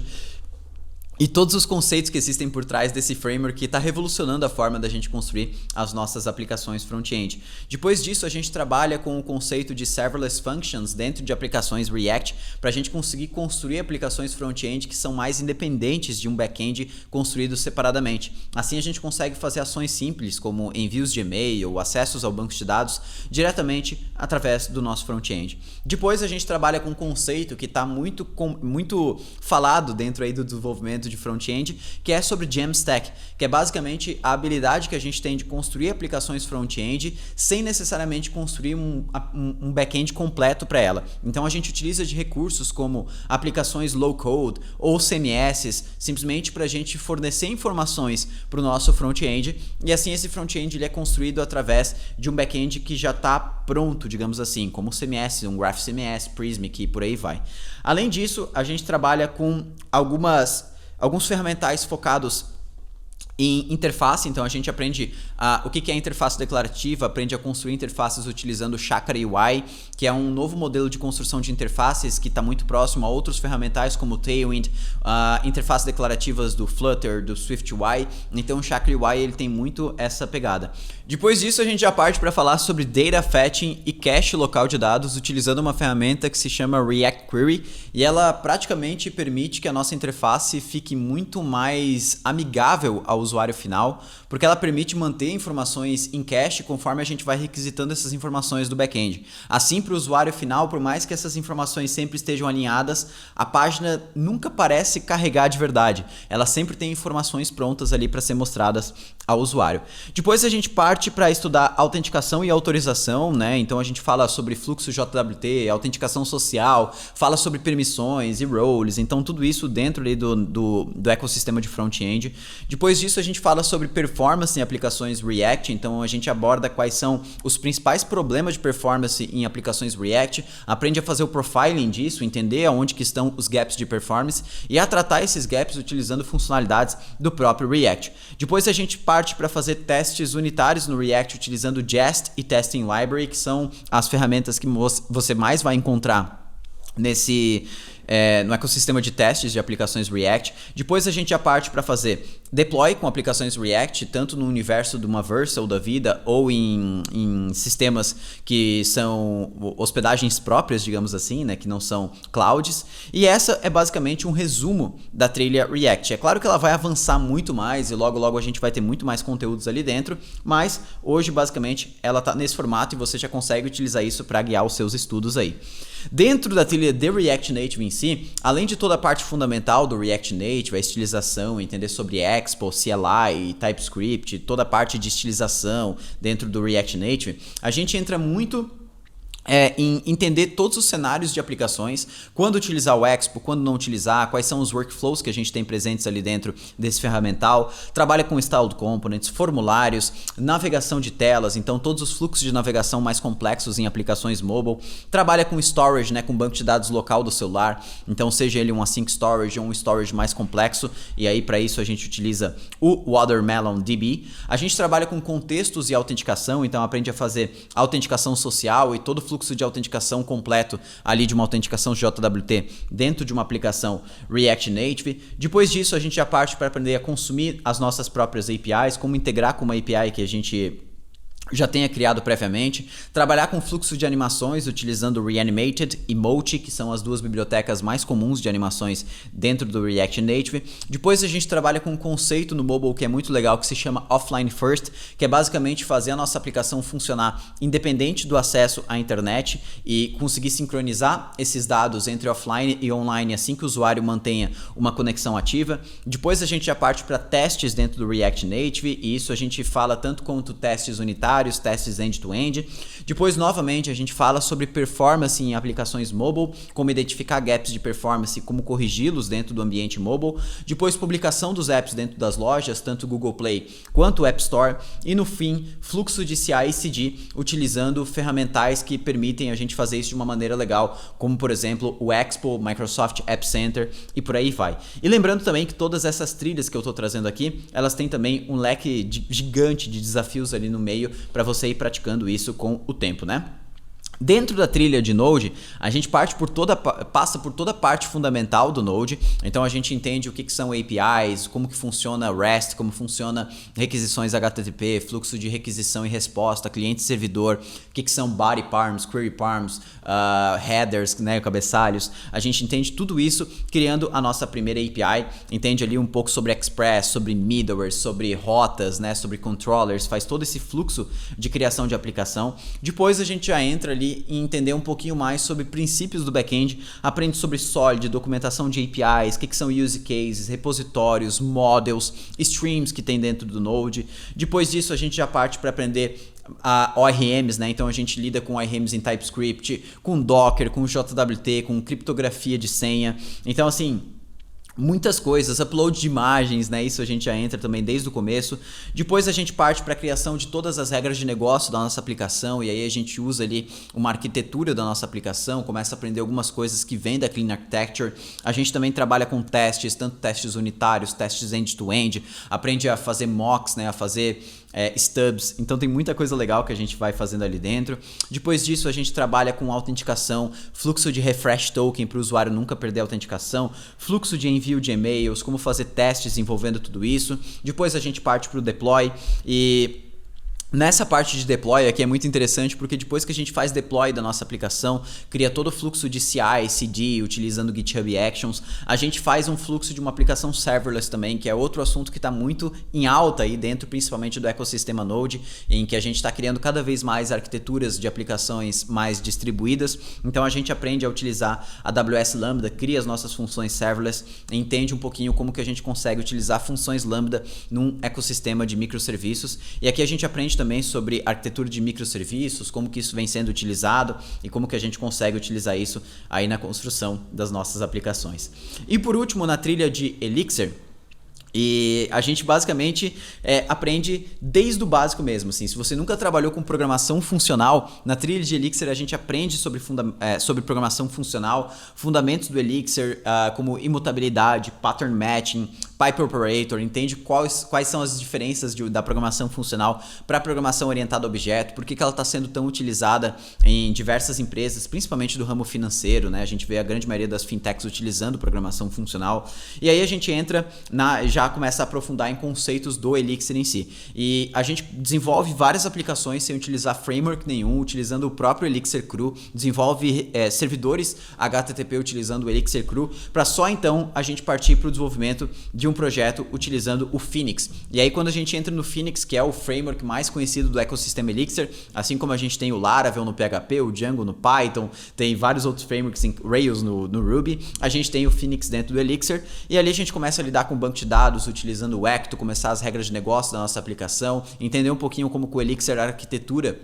S1: e todos os conceitos que existem por trás desse framework que está revolucionando a forma da gente construir as nossas aplicações front-end. Depois disso, a gente trabalha com o conceito de Serverless Functions dentro de aplicações React para a gente conseguir construir aplicações front-end que são mais independentes de um back-end construído separadamente. Assim, a gente consegue fazer ações simples como envios de e-mail, acessos ao banco de dados diretamente através do nosso front-end. Depois, a gente trabalha com um conceito que está muito falado dentro aí do desenvolvimento de front-end, que é sobre Jamstack, que é basicamente a habilidade que a gente tem de construir aplicações front-end sem necessariamente construir um back-end completo para ela. Então a gente utiliza de recursos como aplicações low-code ou CMS, simplesmente para a gente fornecer informações para o nosso front-end, e assim esse front-end ele é construído através de um back-end que já está pronto, digamos assim, como CMS, um Graph CMS, Prismic e por aí vai. Além disso, a gente trabalha com alguns ferramentais focados em interface, então a gente aprende o que é interface declarativa, aprende a construir interfaces utilizando o Chakra UI, que é um novo modelo de construção de interfaces que está muito próximo a outros ferramentais como o Tailwind, interfaces declarativas do Flutter, do SwiftUI, então o Chakra UI ele tem muito essa pegada. Depois disso a gente já parte para falar sobre Data Fetching e cache local de dados utilizando uma ferramenta que se chama React Query, e ela praticamente permite que a nossa interface fique muito mais amigável ao usuário final, porque ela permite manter informações em cache conforme a gente vai requisitando essas informações do back-end. Assim, para o usuário final, por mais que essas informações sempre estejam alinhadas, a página nunca parece carregar de verdade. Ela sempre tem informações prontas ali para ser mostradas ao usuário. Depois a gente parte para estudar autenticação e autorização, né? Então a gente fala sobre fluxo JWT, autenticação social, fala sobre permissões e roles, então tudo isso dentro ali do ecossistema de front-end. Depois disso a gente fala sobre performance em aplicações React, então a gente aborda quais são os principais problemas de performance em aplicações React, aprende a fazer o profiling disso, entender aonde que estão os gaps de performance e a tratar esses gaps utilizando funcionalidades do próprio React. Depois a gente parte para fazer testes unitários no React utilizando Jest e Testing Library, que são as ferramentas que você mais vai encontrar no ecossistema de testes de aplicações React. Depois a gente já parte para fazer deploy com aplicações React, tanto no universo de uma Vercel da vida ou em sistemas que são hospedagens próprias, digamos assim, né, que não são clouds. E essa é basicamente um resumo da trilha React. É claro que ela vai avançar muito mais e logo a gente vai ter muito mais conteúdos ali dentro, mas hoje basicamente ela está nesse formato e você já consegue utilizar isso para guiar os seus estudos aí. Dentro da trilha de React Native em si, além de toda a parte fundamental do React Native, a estilização, entender sobre Expo, CLI, TypeScript, toda a parte de estilização dentro do React Native, a gente entra muito em entender todos os cenários de aplicações, quando utilizar o Expo, quando não utilizar, quais são os workflows que a gente tem presentes ali dentro desse ferramental, trabalha com Styled Components, formulários, navegação de telas, então todos os fluxos de navegação mais complexos em aplicações mobile, trabalha com storage, né, com banco de dados local do celular, então seja ele um async storage ou um storage mais complexo, e aí para isso a gente utiliza o Watermelon DB. A gente trabalha com contextos e autenticação, então aprende a fazer autenticação social e todo o fluxo de autenticação completo ali de uma autenticação JWT dentro de uma aplicação React Native. Depois disso, a gente já parte para aprender a consumir as nossas próprias APIs, como integrar com uma API que a gente já tenha criado previamente, trabalhar com fluxo de animações utilizando Reanimated e Mochi, que são as duas bibliotecas mais comuns de animações dentro do React Native. Depois a gente trabalha com um conceito no mobile que é muito legal, que se chama Offline First, que é basicamente fazer a nossa aplicação funcionar independente do acesso à internet e conseguir sincronizar esses dados entre offline e online assim que o usuário mantenha uma conexão ativa. Depois a gente já parte para testes dentro do React Native, e isso a gente fala tanto quanto testes unitários, testes end-to-end. Depois, novamente, a gente fala sobre performance em aplicações mobile, como identificar gaps de performance e como corrigi-los dentro do ambiente mobile. Depois, publicação dos apps dentro das lojas, tanto Google Play quanto o App Store. E no fim, fluxo de CI e CD, utilizando ferramentais que permitem a gente fazer isso de uma maneira legal, como por exemplo o Expo, Microsoft App Center e por aí vai. E lembrando também que todas essas trilhas que eu estou trazendo aqui, elas têm também um leque gigante de desafios ali no meio para você ir praticando isso com o tempo, né? Dentro da trilha de Node, a gente passa por toda a parte fundamental do Node, então a gente entende o que são APIs, como que funciona REST, como funciona requisições HTTP, fluxo de requisição e resposta, cliente-servidor, o que são body params, query params, headers, né, cabeçalhos. A gente entende tudo isso criando a nossa primeira API, entende ali um pouco sobre Express, sobre middleware, sobre rotas, né, sobre controllers, faz todo esse fluxo de criação de aplicação. Depois a gente já entra ali e entender um pouquinho mais sobre princípios do back-end, aprende sobre Solid, documentação de APIs, o que são use cases, repositórios, models, streams que tem dentro do Node. Depois disso a gente já parte para aprender ORMs, né? Então a gente lida com ORMs em TypeScript, com Docker, com JWT, com criptografia de senha. Então assim, muitas coisas, upload de imagens, né? Isso a gente já entra também desde o começo. Depois a gente parte para a criação de todas as regras de negócio da nossa aplicação, e aí a gente usa ali uma arquitetura da nossa aplicação, começa a aprender algumas coisas que vêm da Clean Architecture. A gente também trabalha com testes, tanto testes unitários, testes end-to-end, aprende a fazer mocks, né? A fazer stubs, então tem muita coisa legal que a gente vai fazendo ali dentro. Depois disso a gente trabalha com autenticação, fluxo de refresh token para o usuário nunca perder a autenticação, fluxo de envio de e-mails, como fazer testes envolvendo tudo isso. Depois a gente parte para o deploy, e nessa parte de deploy aqui é muito interessante porque depois que a gente faz deploy da nossa aplicação, cria todo o fluxo de CI, CD, utilizando GitHub Actions, a gente faz um fluxo de uma aplicação serverless também, que é outro assunto que está muito em alta aí dentro, principalmente do ecossistema Node, em que a gente está criando cada vez mais arquiteturas de aplicações mais distribuídas. Então a gente aprende a utilizar a AWS Lambda, cria as nossas funções serverless, entende um pouquinho como que a gente consegue utilizar funções Lambda num ecossistema de microserviços, e aqui a gente aprende também sobre arquitetura de microserviços, como que isso vem sendo utilizado e como que a gente consegue utilizar isso aí na construção das nossas aplicações. E por último, na trilha de Elixir, e a gente basicamente aprende desde o básico mesmo, assim. Se você nunca trabalhou com programação funcional, na trilha de Elixir a gente aprende sobre programação funcional, fundamentos do Elixir, como imutabilidade, pattern matching, pipe operator, entende quais são as diferenças da programação funcional para a programação orientada a objeto, por que ela está sendo tão utilizada em diversas empresas, principalmente do ramo financeiro, né? A gente vê a grande maioria das fintechs utilizando programação funcional, e aí a gente entra já começa a aprofundar em conceitos do Elixir em si. E a gente desenvolve várias aplicações sem utilizar framework nenhum, utilizando o próprio Elixir Cru, desenvolve servidores HTTP utilizando o Elixir Cru, para só então a gente partir para o desenvolvimento de um projeto utilizando o Phoenix. E aí quando a gente entra no Phoenix, que é o framework mais conhecido do ecossistema Elixir, assim como a gente tem o Laravel no PHP, o Django no Python, tem vários outros frameworks em Rails no Ruby, a gente tem o Phoenix dentro do Elixir, e ali a gente começa a lidar com banco de dados, utilizando o Ecto, começar as regras de negócio da nossa aplicação, entender um pouquinho como que o Elixir arquitetura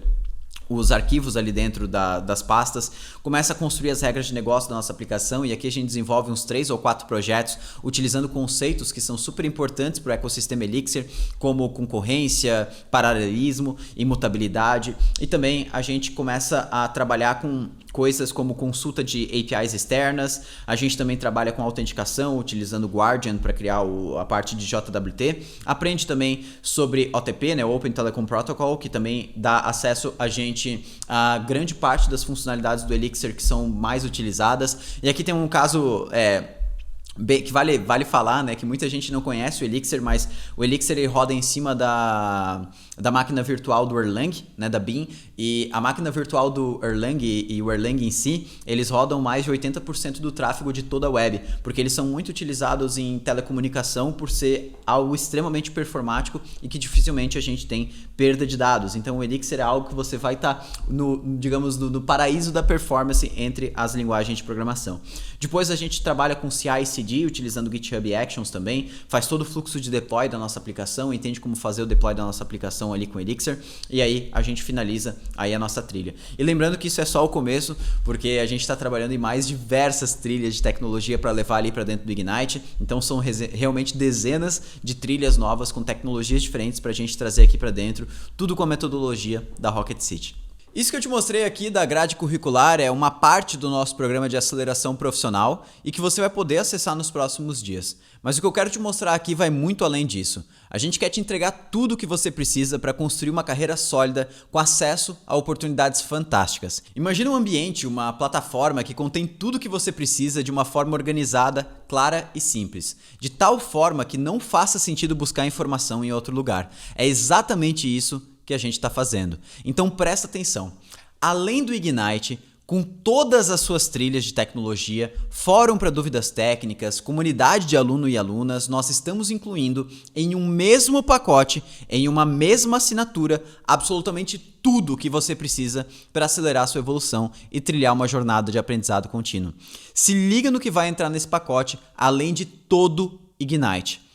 S1: os arquivos ali dentro das pastas, começa a construir as regras de negócio da nossa aplicação, e aqui a gente desenvolve uns 3 ou 4 projetos utilizando conceitos que são super importantes para o ecossistema Elixir, como concorrência, paralelismo, imutabilidade, e também a gente começa a trabalhar com coisas como consulta de APIs externas, a gente também trabalha com autenticação utilizando o Guardian para criar a parte de JWT, aprende também sobre OTP, né, Open Telecom Protocol, que também dá acesso a gente a grande parte das funcionalidades do Elixir que são mais utilizadas. E aqui tem um caso que vale falar, né, que muita gente não conhece o Elixir, mas o Elixir ele roda em cima da máquina virtual do Erlang, né, da Beam, e a máquina virtual do Erlang e o Erlang em si, eles rodam mais de 80% do tráfego de toda a web, porque eles são muito utilizados em telecomunicação por ser algo extremamente performático e que dificilmente a gente tem perda de dados. Então o Elixir é algo que você vai estar no paraíso da performance entre as linguagens de programação. Depois a gente trabalha com CI/CD, utilizando o GitHub Actions também, faz todo o fluxo de deploy da nossa aplicação, entende como fazer o deploy da nossa aplicação ali com o Elixir, e aí a gente finaliza aí a nossa trilha. E lembrando que isso é só o começo, porque a gente está trabalhando em mais diversas trilhas de tecnologia para levar ali para dentro do Ignite, então são realmente dezenas de trilhas novas com tecnologias diferentes para a gente trazer aqui para dentro, tudo com a metodologia da Rocket City. Isso que eu te mostrei aqui da grade curricular é uma parte do nosso programa de aceleração profissional e que você vai poder acessar nos próximos dias. Mas o que eu quero te mostrar aqui vai muito além disso. A gente quer te entregar tudo o que você precisa para construir uma carreira sólida com acesso a oportunidades fantásticas. Imagina um ambiente, uma plataforma que contém tudo o que você precisa de uma forma organizada, clara e simples. De tal forma que não faça sentido buscar informação em outro lugar. É exatamente isso que a gente está fazendo. Então presta atenção. Além do Ignite, com todas as suas trilhas de tecnologia, fórum para dúvidas técnicas, comunidade de aluno e alunas, nós estamos incluindo em um mesmo pacote, em uma mesma assinatura, absolutamente tudo o que você precisa para acelerar a sua evolução e trilhar uma jornada de aprendizado contínuo. Se liga no que vai entrar nesse pacote, além de todo Ignite.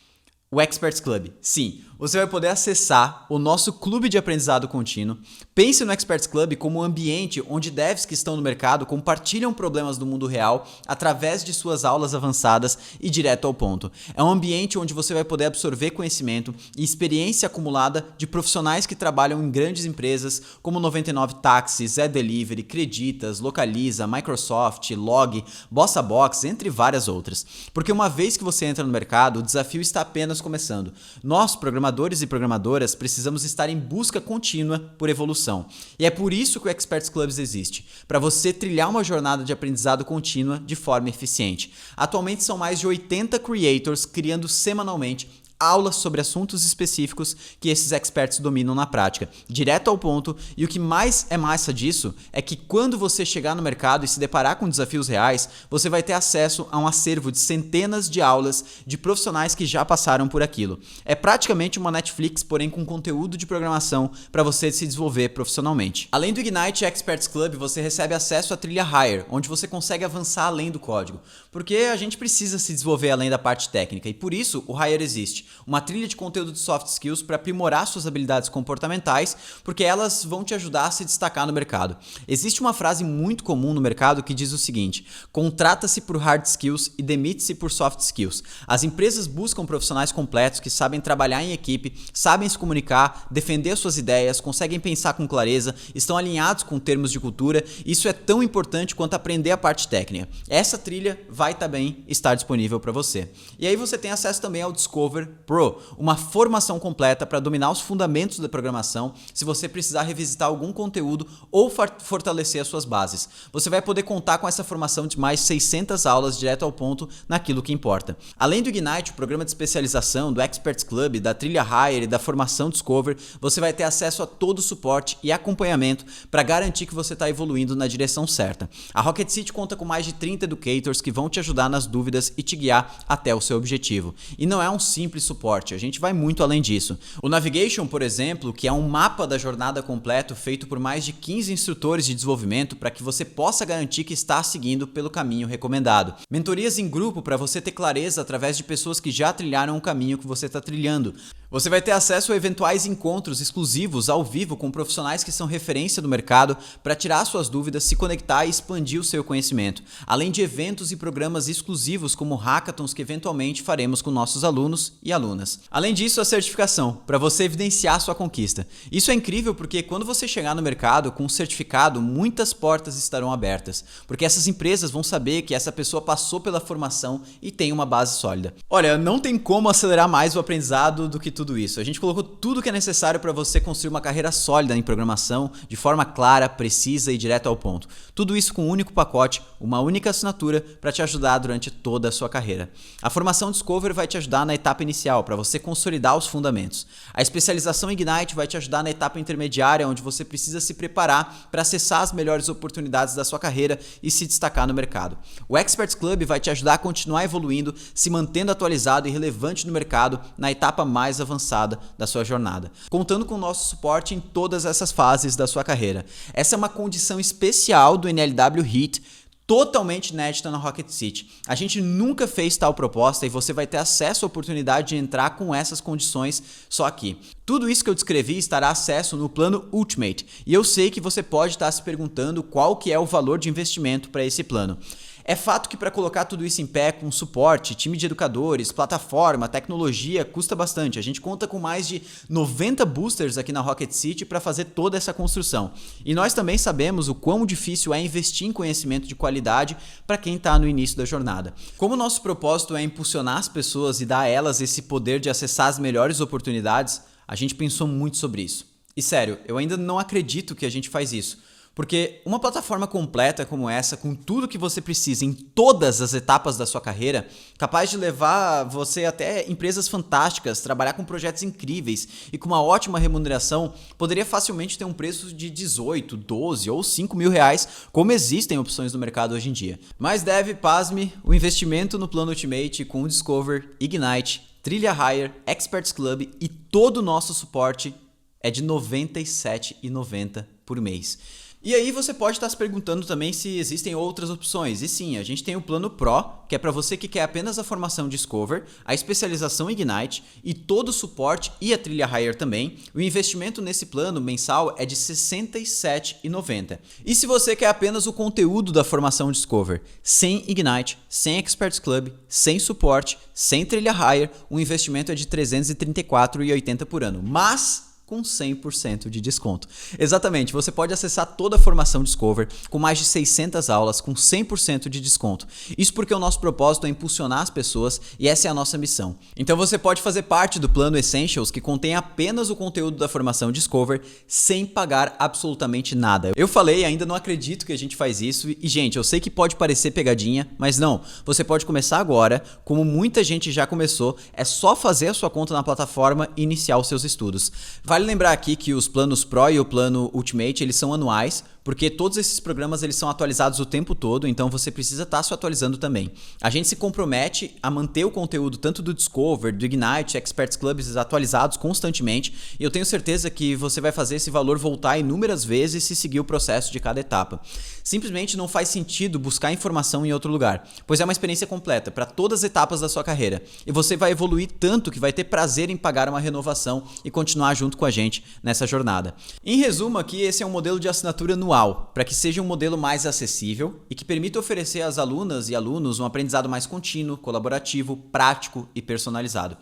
S1: O Experts Club. Sim, você vai poder acessar o nosso clube de aprendizado contínuo. Pense no Experts Club como um ambiente onde devs que estão no mercado compartilham problemas do mundo real através de suas aulas avançadas e direto ao ponto. É um ambiente onde você vai poder absorver conhecimento e experiência acumulada de profissionais que trabalham em grandes empresas como 99 Táxi, Zé Delivery, Creditas, Localiza, Microsoft, Log, BossaBox, entre várias outras. Porque uma vez que você entra no mercado, o desafio está apenas começando. Nós, programadores e programadoras, precisamos estar em busca contínua por evolução. E é por isso que o Experts Clubs existe, para você trilhar uma jornada de aprendizado contínua de forma eficiente. Atualmente são mais de 80 creators criando semanalmente aulas sobre assuntos específicos que esses experts dominam na prática, direto ao ponto, e o que mais é massa disso é que quando você chegar no mercado e se deparar com desafios reais, você vai ter acesso a um acervo de centenas de aulas de profissionais que já passaram por aquilo. É praticamente uma Netflix, porém com conteúdo de programação para você se desenvolver profissionalmente. Além do Ignite Experts Club, você recebe acesso à trilha Hire, onde você consegue avançar além do código, porque a gente precisa se desenvolver além da parte técnica, e por isso o Hire existe. Uma trilha de conteúdo de soft skills para aprimorar suas habilidades comportamentais, porque elas vão te ajudar a se destacar no mercado. Existe uma frase muito comum no mercado que diz o seguinte: contrata-se por hard skills e demite-se por soft skills. As empresas buscam profissionais completos que sabem trabalhar em equipe, sabem se comunicar, defender suas ideias, conseguem pensar com clareza, estão alinhados com termos de cultura. Isso é tão importante quanto aprender a parte técnica. Essa trilha vai também estar disponível para você. E aí você tem acesso também ao Discover Pro, uma formação completa para dominar os fundamentos da programação se você precisar revisitar algum conteúdo ou fortalecer as suas bases. Você vai poder contar com essa formação de mais 600 aulas direto ao ponto naquilo que importa. Além do Ignite, o programa de especialização, do Experts Club, da Trilha Hire e da formação Discover, você vai ter acesso a todo o suporte e acompanhamento para garantir que você está evoluindo na direção certa. A Rocket City conta com mais de 30 educators que vão te ajudar nas dúvidas e te guiar até o seu objetivo. E não é um simples suporte, a gente vai muito além disso. O Navigation, por exemplo, que é um mapa da jornada completo feito por mais de 15 instrutores de desenvolvimento para que você possa garantir que está seguindo pelo caminho recomendado. Mentorias em grupo para você ter clareza através de pessoas que já trilharam o caminho que você está trilhando. Você vai ter acesso a eventuais encontros exclusivos ao vivo com profissionais que são referência do mercado para tirar suas dúvidas, se conectar e expandir o seu conhecimento. Além de eventos e programas exclusivos como hackathons que eventualmente faremos com nossos alunos e alunas. Além disso, a certificação, para você evidenciar sua conquista. Isso é incrível porque quando você chegar no mercado com um certificado, muitas portas estarão abertas, porque essas empresas vão saber que essa pessoa passou pela formação e tem uma base sólida. Olha, não tem como acelerar mais o aprendizado do que tudo isso. A gente colocou tudo que é necessário para você construir uma carreira sólida em programação, de forma clara, precisa e direto ao ponto. Tudo isso com um único pacote, uma única assinatura para te ajudar durante toda a sua carreira. A formação Discover vai te ajudar na etapa inicial, para você consolidar os fundamentos. A especialização Ignite vai te ajudar na etapa intermediária, onde você precisa se preparar para acessar as melhores oportunidades da sua carreira e se destacar no mercado. O Experts Club vai te ajudar a continuar evoluindo, se mantendo atualizado e relevante no mercado na etapa mais avançada da sua jornada, contando com o nosso suporte em todas essas fases da sua carreira. Essa é uma condição especial do NLW HIT, totalmente inédita na Rocket City. A gente nunca fez tal proposta e você vai ter acesso à oportunidade de entrar com essas condições só aqui. Tudo isso que eu descrevi estará acesso no plano Ultimate e eu sei que você pode estar se perguntando qual que é o valor de investimento para esse plano. É fato que para colocar tudo isso em pé com suporte, time de educadores, plataforma, tecnologia, custa bastante. A gente conta com mais de 90 boosters aqui na Rocket City para fazer toda essa construção. E nós também sabemos o quão difícil é investir em conhecimento de qualidade para quem está no início da jornada. Como o nosso propósito é impulsionar as pessoas e dar a elas esse poder de acessar as melhores oportunidades, a gente pensou muito sobre isso. E sério, eu ainda não acredito que a gente faz isso. Porque uma plataforma completa como essa, com tudo que você precisa em todas as etapas da sua carreira, capaz de levar você até empresas fantásticas, trabalhar com projetos incríveis e com uma ótima remuneração, poderia facilmente ter um preço de 18, 12 ou 5 mil reais, como existem opções no mercado hoje em dia. Mas deve, pasme, o investimento no plano Ultimate com o Discover, Ignite, Trilha Hire, Experts Club e todo o nosso suporte é de R$ 97,90 por mês. E aí você pode estar se perguntando também se existem outras opções. E sim, a gente tem o plano Pro, que é para você que quer apenas a formação Discover, a especialização Ignite e todo o suporte e a Trilha Hire também. O investimento nesse plano mensal é de R$ 67,90. E se você quer apenas o conteúdo da formação Discover, sem Ignite, sem Experts Club, sem suporte, sem Trilha Hire, o investimento é de R$ 334,80 por ano. Mas com 100% de desconto. Exatamente, você pode acessar toda a formação Discover com mais de 600 aulas com 100% de desconto. Isso porque o nosso propósito é impulsionar as pessoas e essa é a nossa missão. Então você pode fazer parte do plano Essentials, que contém apenas o conteúdo da formação Discover sem pagar absolutamente nada. Eu falei, ainda não acredito que a gente faz isso e gente, eu sei que pode parecer pegadinha, mas não. Você pode começar agora, como muita gente já começou, é só fazer a sua conta na plataforma e iniciar os seus estudos. Vale lembrar aqui que os planos Pro e o plano Ultimate, eles são anuais, porque todos esses programas eles são atualizados o tempo todo, então você precisa estar se atualizando também. A gente se compromete a manter o conteúdo tanto do Discover, do Ignite, Experts Clubs atualizados constantemente, e eu tenho certeza que você vai fazer esse valor voltar inúmeras vezes se seguir o processo de cada etapa. Simplesmente não faz sentido buscar informação em outro lugar, pois é uma experiência completa para todas as etapas da sua carreira, e você vai evoluir tanto que vai ter prazer em pagar uma renovação e continuar junto com a gente nessa jornada. Em resumo aqui, esse é um modelo de assinatura anual, para que seja um modelo mais acessível e que permita oferecer às alunas e alunos um aprendizado mais contínuo, colaborativo, prático e personalizado.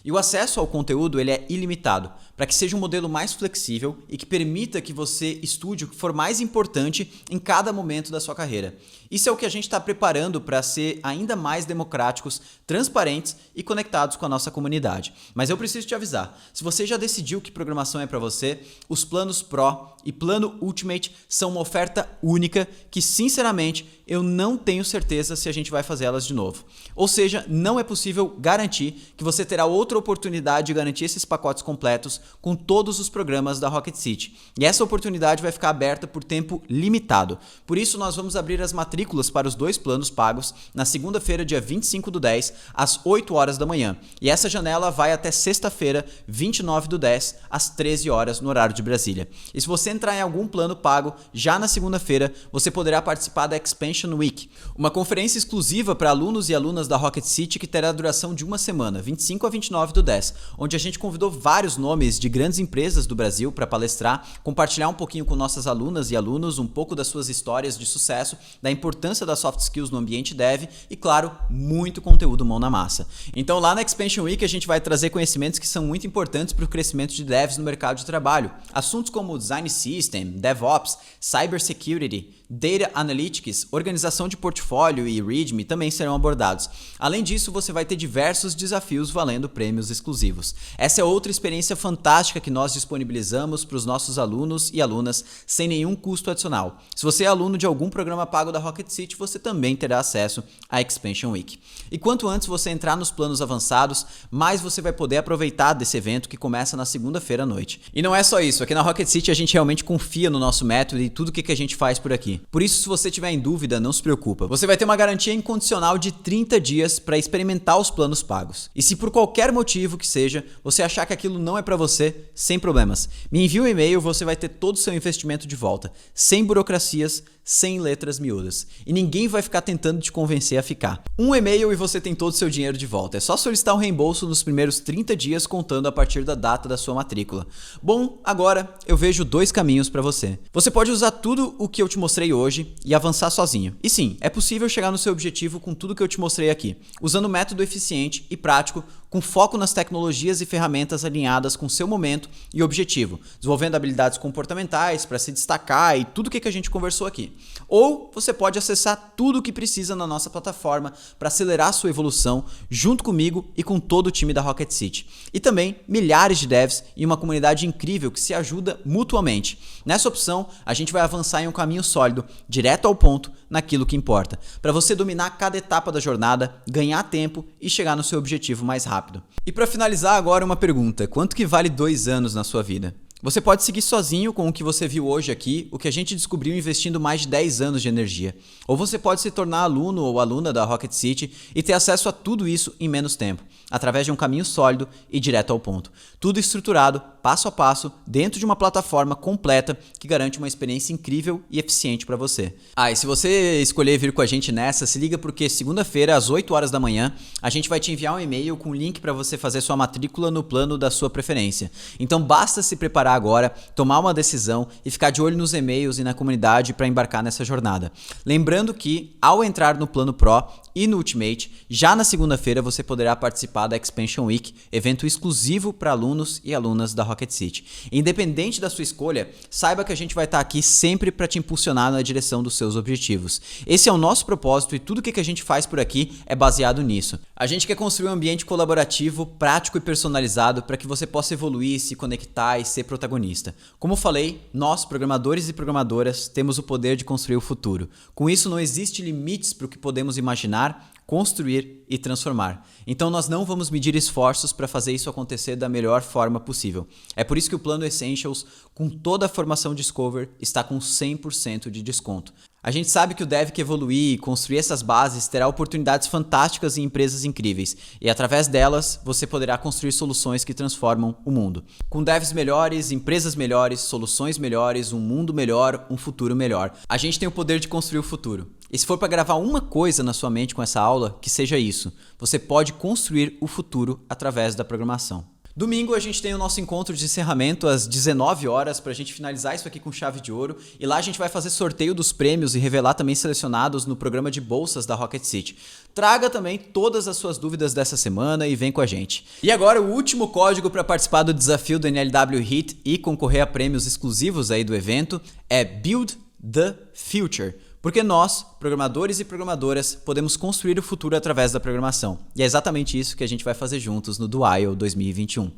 S1: E o acesso ao conteúdo ele é ilimitado, para que seja um modelo mais flexível e que permita que você estude o que for mais importante em cada momento da sua carreira. Isso é o que a gente está preparando para ser ainda mais democráticos, transparentes e conectados com a nossa comunidade. Mas eu preciso te avisar, se você já decidiu que programação é para você, os planos Pro e plano Ultimate são uma oferta única que, sinceramente, eu não tenho certeza se a gente vai fazer elas de novo. Ou seja, não é possível garantir que você terá outra oportunidade de garantir esses pacotes completos com todos os programas da Rocket City. E essa oportunidade vai ficar aberta por tempo limitado. Por isso, nós vamos abrir as matrículas para os 2 planos pagos na segunda-feira, dia 25/10, às 8 horas da manhã. E essa janela vai até sexta-feira, 29/10, às 13 horas no horário de Brasília. E se você entrar em algum plano pago, já na segunda-feira, você poderá participar da Expansion Week, uma conferência exclusiva para alunos e alunas da Rocket City que terá a duração de uma semana, 25 a 29/10, onde a gente convidou vários nomes de grandes empresas do Brasil para palestrar, compartilhar um pouquinho com nossas alunas e alunos um pouco das suas histórias de sucesso, da importância das soft skills no ambiente dev e, claro, muito conteúdo mão na massa. Então lá na Expansion Week a gente vai trazer conhecimentos que são muito importantes para o crescimento de devs no mercado de trabalho. Assuntos como Design System, DevOps, Cybersecurity, Data Analytics, organização de portfólio e README também serão abordados. Além disso, você vai ter diversos desafios valendo prêmios exclusivos. Essa é outra experiência fantástica que nós disponibilizamos para os nossos alunos e alunas sem nenhum custo adicional. Se você é aluno de algum programa pago da Rocket City, você também terá acesso à Expansion Week. E quanto antes você entrar nos planos avançados, mais você vai poder aproveitar desse evento que começa na segunda-feira à noite. E não é só isso, aqui na Rocket City a gente realmente confia no nosso método e tudo que a gente faz por aqui. Por isso, se você tiver em dúvida, não se preocupa. Você vai ter uma garantia incondicional de 30 dias para experimentar os planos pagos. E se por qualquer motivo que seja, você achar que aquilo não é para você, sem problemas. Me envie um e-mail, você vai ter todo o seu investimento de volta. Sem burocracias, sem letras miúdas. E ninguém vai ficar tentando te convencer a ficar. Um e-mail e você tem todo o seu dinheiro de volta. É só solicitar um reembolso nos primeiros 30 dias contando a partir da data da sua matrícula. Bom, agora eu vejo 2 caminhos para você. Você pode usar tudo o que eu te mostrei hoje e avançar sozinho. E sim, é possível chegar no seu objetivo com tudo que eu te mostrei aqui, usando um método eficiente e prático, com foco nas tecnologias e ferramentas alinhadas com seu momento e objetivo, desenvolvendo habilidades comportamentais para se destacar e tudo o que a gente conversou aqui. Ou você pode acessar tudo o que precisa na nossa plataforma para acelerar sua evolução junto comigo e com todo o time da Rocket City. E também milhares de devs e uma comunidade incrível que se ajuda mutuamente. Nessa opção, a gente vai avançar em um caminho sólido, direto ao ponto, naquilo que importa, para você dominar cada etapa da jornada, ganhar tempo e chegar no seu objetivo mais rápido. E para finalizar agora uma pergunta, quanto que vale 2 anos na sua vida? Você pode seguir sozinho com o que você viu hoje aqui, o que a gente descobriu investindo mais de 10 anos de energia. Ou você pode se tornar aluno ou aluna da Rocket City e ter acesso a tudo isso em menos tempo, através de um caminho sólido e direto ao ponto. Tudo estruturado, passo a passo, dentro de uma plataforma completa que garante uma experiência incrível e eficiente para você. E se você escolher vir com a gente nessa, se liga porque segunda-feira, às 8 horas da manhã, a gente vai te enviar um e-mail com o link para você fazer sua matrícula no plano da sua preferência. Então basta se preparar agora, tomar uma decisão e ficar de olho nos e-mails e na comunidade para embarcar nessa jornada. Lembrando que, ao entrar no plano Pro e no Ultimate, já na segunda-feira você poderá participar da Expansion Week, evento exclusivo para alunos e alunas da Rocket City. Independente da sua escolha, saiba que a gente vai estar aqui sempre para te impulsionar na direção dos seus objetivos. Esse é o nosso propósito e tudo que a gente faz por aqui é baseado nisso. A gente quer construir um ambiente colaborativo, prático e personalizado para que você possa evoluir, se conectar e ser protagonista. Como falei, nós, programadores e programadoras, temos o poder de construir o futuro. Com isso, não existe limites para o que podemos imaginar, construir e transformar. Então nós não vamos medir esforços para fazer isso acontecer da melhor forma possível. É por isso que o plano Essentials, com toda a formação Discover, está com 100% de desconto. A gente sabe que o dev que evoluir e construir essas bases terá oportunidades fantásticas em empresas incríveis e através delas você poderá construir soluções que transformam o mundo. Com devs melhores, empresas melhores, soluções melhores, um mundo melhor, um futuro melhor. A gente tem o poder de construir o futuro. E se for para gravar uma coisa na sua mente com essa aula, que seja isso. Você pode construir o futuro através da programação. Domingo a gente tem o nosso encontro de encerramento às 19 horas pra gente finalizar isso aqui com chave de ouro. E lá a gente vai fazer sorteio dos prêmios e revelar também selecionados no programa de bolsas da Rocket City. Traga também todas as suas dúvidas dessa semana e vem com a gente. E agora o último código para participar do desafio do NLW Hit e concorrer a prêmios exclusivos aí do evento é Build the Future. Porque nós, programadores e programadoras, podemos construir o futuro através da programação. E é exatamente isso que a gente vai fazer juntos no Dual 2021.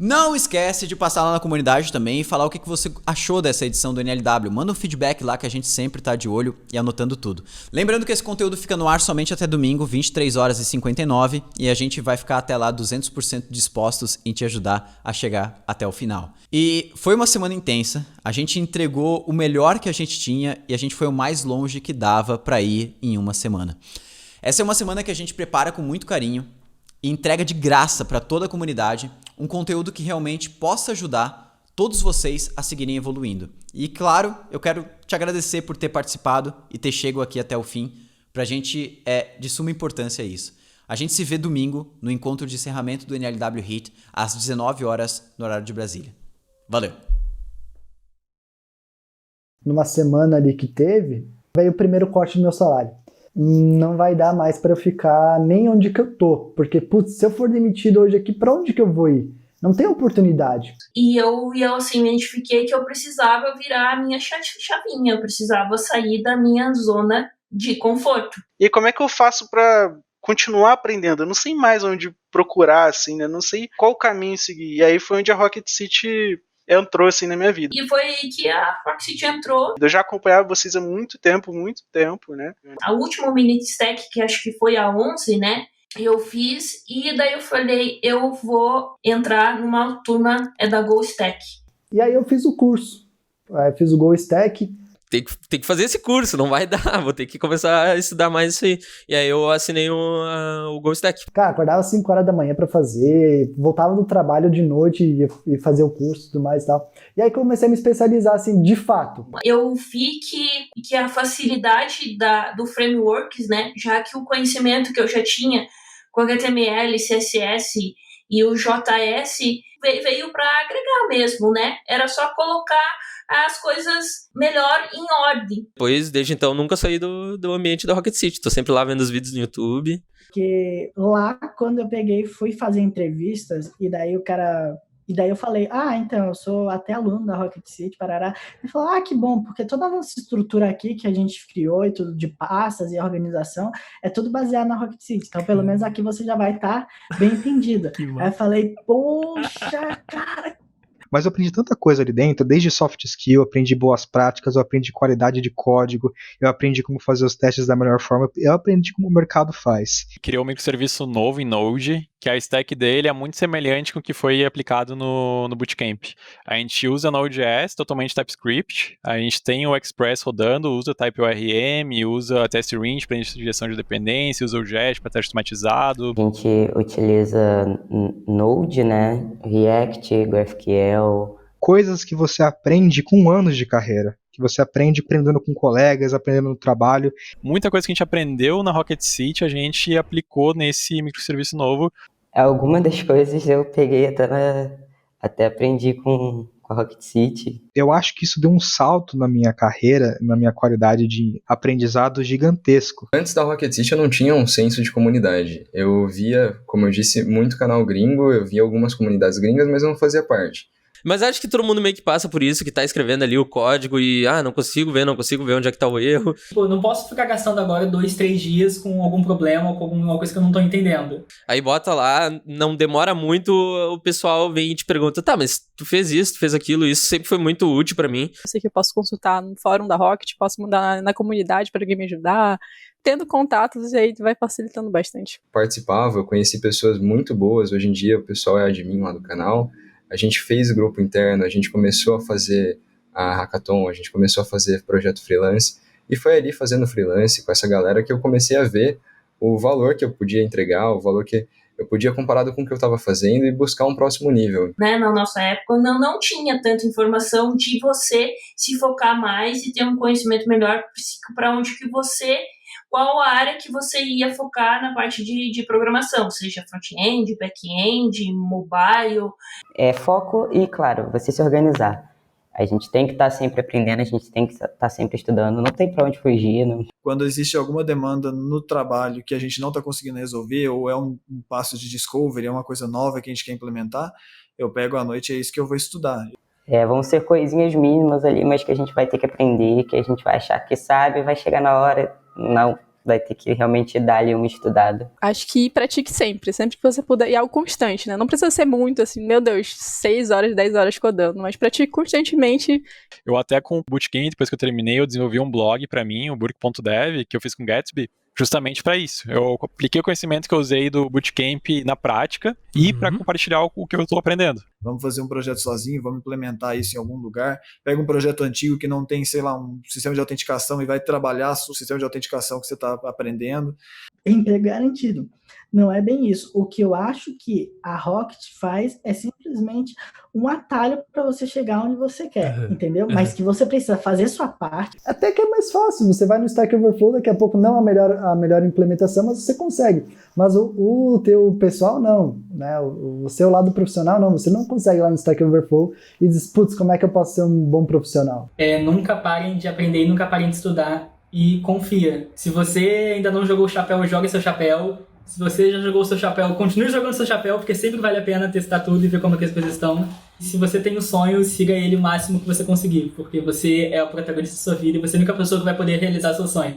S1: Não esquece de passar lá na comunidade também e falar o que você achou dessa edição do NLW. Manda um feedback lá que a gente sempre tá de olho e anotando tudo. Lembrando que esse conteúdo fica no ar somente até domingo, 23 horas e 59, e a gente vai ficar até lá 200% dispostos em te ajudar a chegar até o final. E foi uma semana intensa, a gente entregou o melhor que a gente tinha e a gente foi o mais longe que dava para ir em uma semana. Essa é uma semana que a gente prepara com muito carinho e entrega de graça para toda a comunidade um conteúdo que realmente possa ajudar todos vocês a seguirem evoluindo. E claro, eu quero te agradecer por ter participado e ter chegado aqui até o fim. Pra gente é de suma importância isso. A gente se vê domingo no encontro de encerramento do NLW Hit às 19 horas no horário de Brasília. Valeu!
S2: Numa semana ali que teve, veio o primeiro corte do meu salário. Não vai dar mais para eu ficar nem onde que eu tô, porque, putz, se eu for demitido hoje aqui, para onde que eu vou ir? Não tem oportunidade.
S3: E eu assim, me identifiquei que eu precisava virar a minha chavinha, eu precisava sair da minha zona de conforto.
S4: E como é que eu faço para continuar aprendendo? Eu não sei mais onde procurar, assim, né? Não sei qual caminho seguir. E aí foi onde a Rocket City entrou assim na minha vida.
S3: E foi aí que a Rocket City entrou.
S4: Eu já acompanhava vocês há muito tempo, né?
S3: A última mini stack, que acho que foi a 11, né? Eu fiz, e daí eu falei, eu vou entrar numa turma da Go Stack.
S2: E aí eu fiz o curso. Eu fiz o Go Stack.
S5: Tem que fazer esse curso, não vai dar, vou ter que começar a estudar mais isso aí. E aí eu assinei o Go Stack.
S2: Cara, acordava às 5 horas da manhã pra fazer, voltava do trabalho de noite e fazia o curso e tudo mais e tal. E aí comecei a me especializar, assim, de fato.
S3: Eu vi que a facilidade do frameworks, né, já que o conhecimento que eu já tinha com HTML, CSS e o JS veio para agregar mesmo, né? Era só colocar as coisas melhor em ordem.
S5: Depois, desde então, nunca saí do ambiente da Rocket City. Tô sempre lá vendo os vídeos no YouTube.
S6: Porque lá, quando eu fui fazer entrevistas, e daí eu falei, então, eu sou até aluno da Rocket City, parará. Ele falou, que bom, porque toda a nossa estrutura aqui que a gente criou e tudo de pastas e organização, é tudo baseado na Rocket City. Então, pelo menos aqui você já vai estar bem entendida. Aí eu falei, poxa, cara.
S7: Mas eu aprendi tanta coisa ali dentro, desde soft skill, eu aprendi boas práticas, eu aprendi qualidade de código, eu aprendi como fazer os testes da melhor forma, eu aprendi como o mercado faz.
S8: Criou um microserviço novo em Node, que a stack dele é muito semelhante com o que foi aplicado no Bootcamp. A gente usa Node.js, totalmente TypeScript, a gente tem o Express rodando, usa TypeORM, usa TestRinge para injeção de dependência, usa o Jest para teste automatizado.
S9: A gente utiliza Node, né? React, GraphQL.
S7: Coisas que você aprende com anos de carreira. Que você aprende aprendendo com colegas, aprendendo no trabalho.
S8: Muita coisa que a gente aprendeu na Rocket City, a gente aplicou nesse microserviço novo.
S9: Algumas das coisas eu peguei até aprendi com a Rocket City.
S7: Eu acho que isso deu um salto na minha carreira, na minha qualidade de aprendizado gigantesco.
S10: Antes da Rocket City eu não tinha um senso de comunidade. Eu via, como eu disse, muito canal gringo, eu via algumas comunidades gringas, mas eu não fazia parte.
S5: Mas acho que todo mundo meio que passa por isso, que tá escrevendo ali o código e, não consigo ver onde é que tá o erro.
S11: Tipo, eu não posso ficar gastando agora 2, 3 dias com algum problema ou com alguma coisa que eu não tô entendendo.
S5: Aí bota lá, não demora muito, o pessoal vem e te pergunta, tá, mas tu fez isso, tu fez aquilo, isso sempre foi muito útil pra mim.
S12: Eu sei que eu posso consultar no fórum da Rocket, posso mandar na comunidade para alguém me ajudar. Tendo contatos aí vai facilitando bastante.
S10: Participava, eu conheci pessoas muito boas, hoje em dia o pessoal é admin lá do canal. A gente fez grupo interno, a gente começou a fazer a hackathon, a gente começou a fazer projeto freelance, e foi ali fazendo freelance com essa galera que eu comecei a ver o valor que eu podia entregar, o valor que eu podia comparado com o que eu estava fazendo e buscar um próximo nível.
S3: Né, na nossa época não tinha tanta informação de você se focar mais e ter um conhecimento melhor para onde que você qual a área que você ia focar na parte de programação, seja front-end, back-end, mobile.
S9: Foco e, claro, você se organizar. A gente tem que estar sempre aprendendo, a gente tem que estar sempre estudando, não tem pra onde fugir. Não.
S13: Quando existe alguma demanda no trabalho que a gente não está conseguindo resolver, ou é um passo de discovery, é uma coisa nova que a gente quer implementar, eu pego à noite e é isso que eu vou estudar.
S9: Vão ser coisinhas mínimas ali, mas que a gente vai ter que aprender, que a gente vai achar que sabe, vai chegar na hora, não, vai ter que realmente dar ali uma estudada.
S12: Acho que pratique sempre que você puder, e algo constante, né? Não precisa ser muito, assim, meu Deus, 6 horas, 10 horas codando, mas pratique constantemente.
S8: Eu até com o Bootcamp, depois que eu terminei, eu desenvolvi um blog pra mim, o burk.dev, que eu fiz com Gatsby, justamente para isso. Eu apliquei o conhecimento que eu usei do Bootcamp na prática e para compartilhar o que eu estou aprendendo.
S13: Vamos fazer um projeto sozinho, vamos implementar isso em algum lugar. Pega um projeto antigo que não tem, sei lá, um sistema de autenticação e vai trabalhar o sistema de autenticação que você está aprendendo.
S6: Emprego garantido. Não é bem isso. O que eu acho que a Rocket faz é simplesmente um atalho para você chegar onde você quer, entendeu? Mas que você precisa fazer sua parte.
S2: Até que é mais fácil. Você vai no Stack Overflow, daqui a pouco não a melhor implementação, mas você consegue. Mas o teu pessoal não, né? O seu lado profissional não. Você não consegue lá no Stack Overflow e diz, putz, como é que eu posso ser um bom profissional?
S11: Nunca parem de aprender e nunca parem de estudar. E confia. Se você ainda não jogou o chapéu, jogue seu chapéu. Se você já jogou o seu chapéu, continue jogando seu chapéu, porque sempre vale a pena testar tudo e ver como é que as coisas estão. E se você tem um sonho, siga ele o máximo que você conseguir, porque você é o protagonista da sua vida e você é a única pessoa que vai poder realizar seu sonho.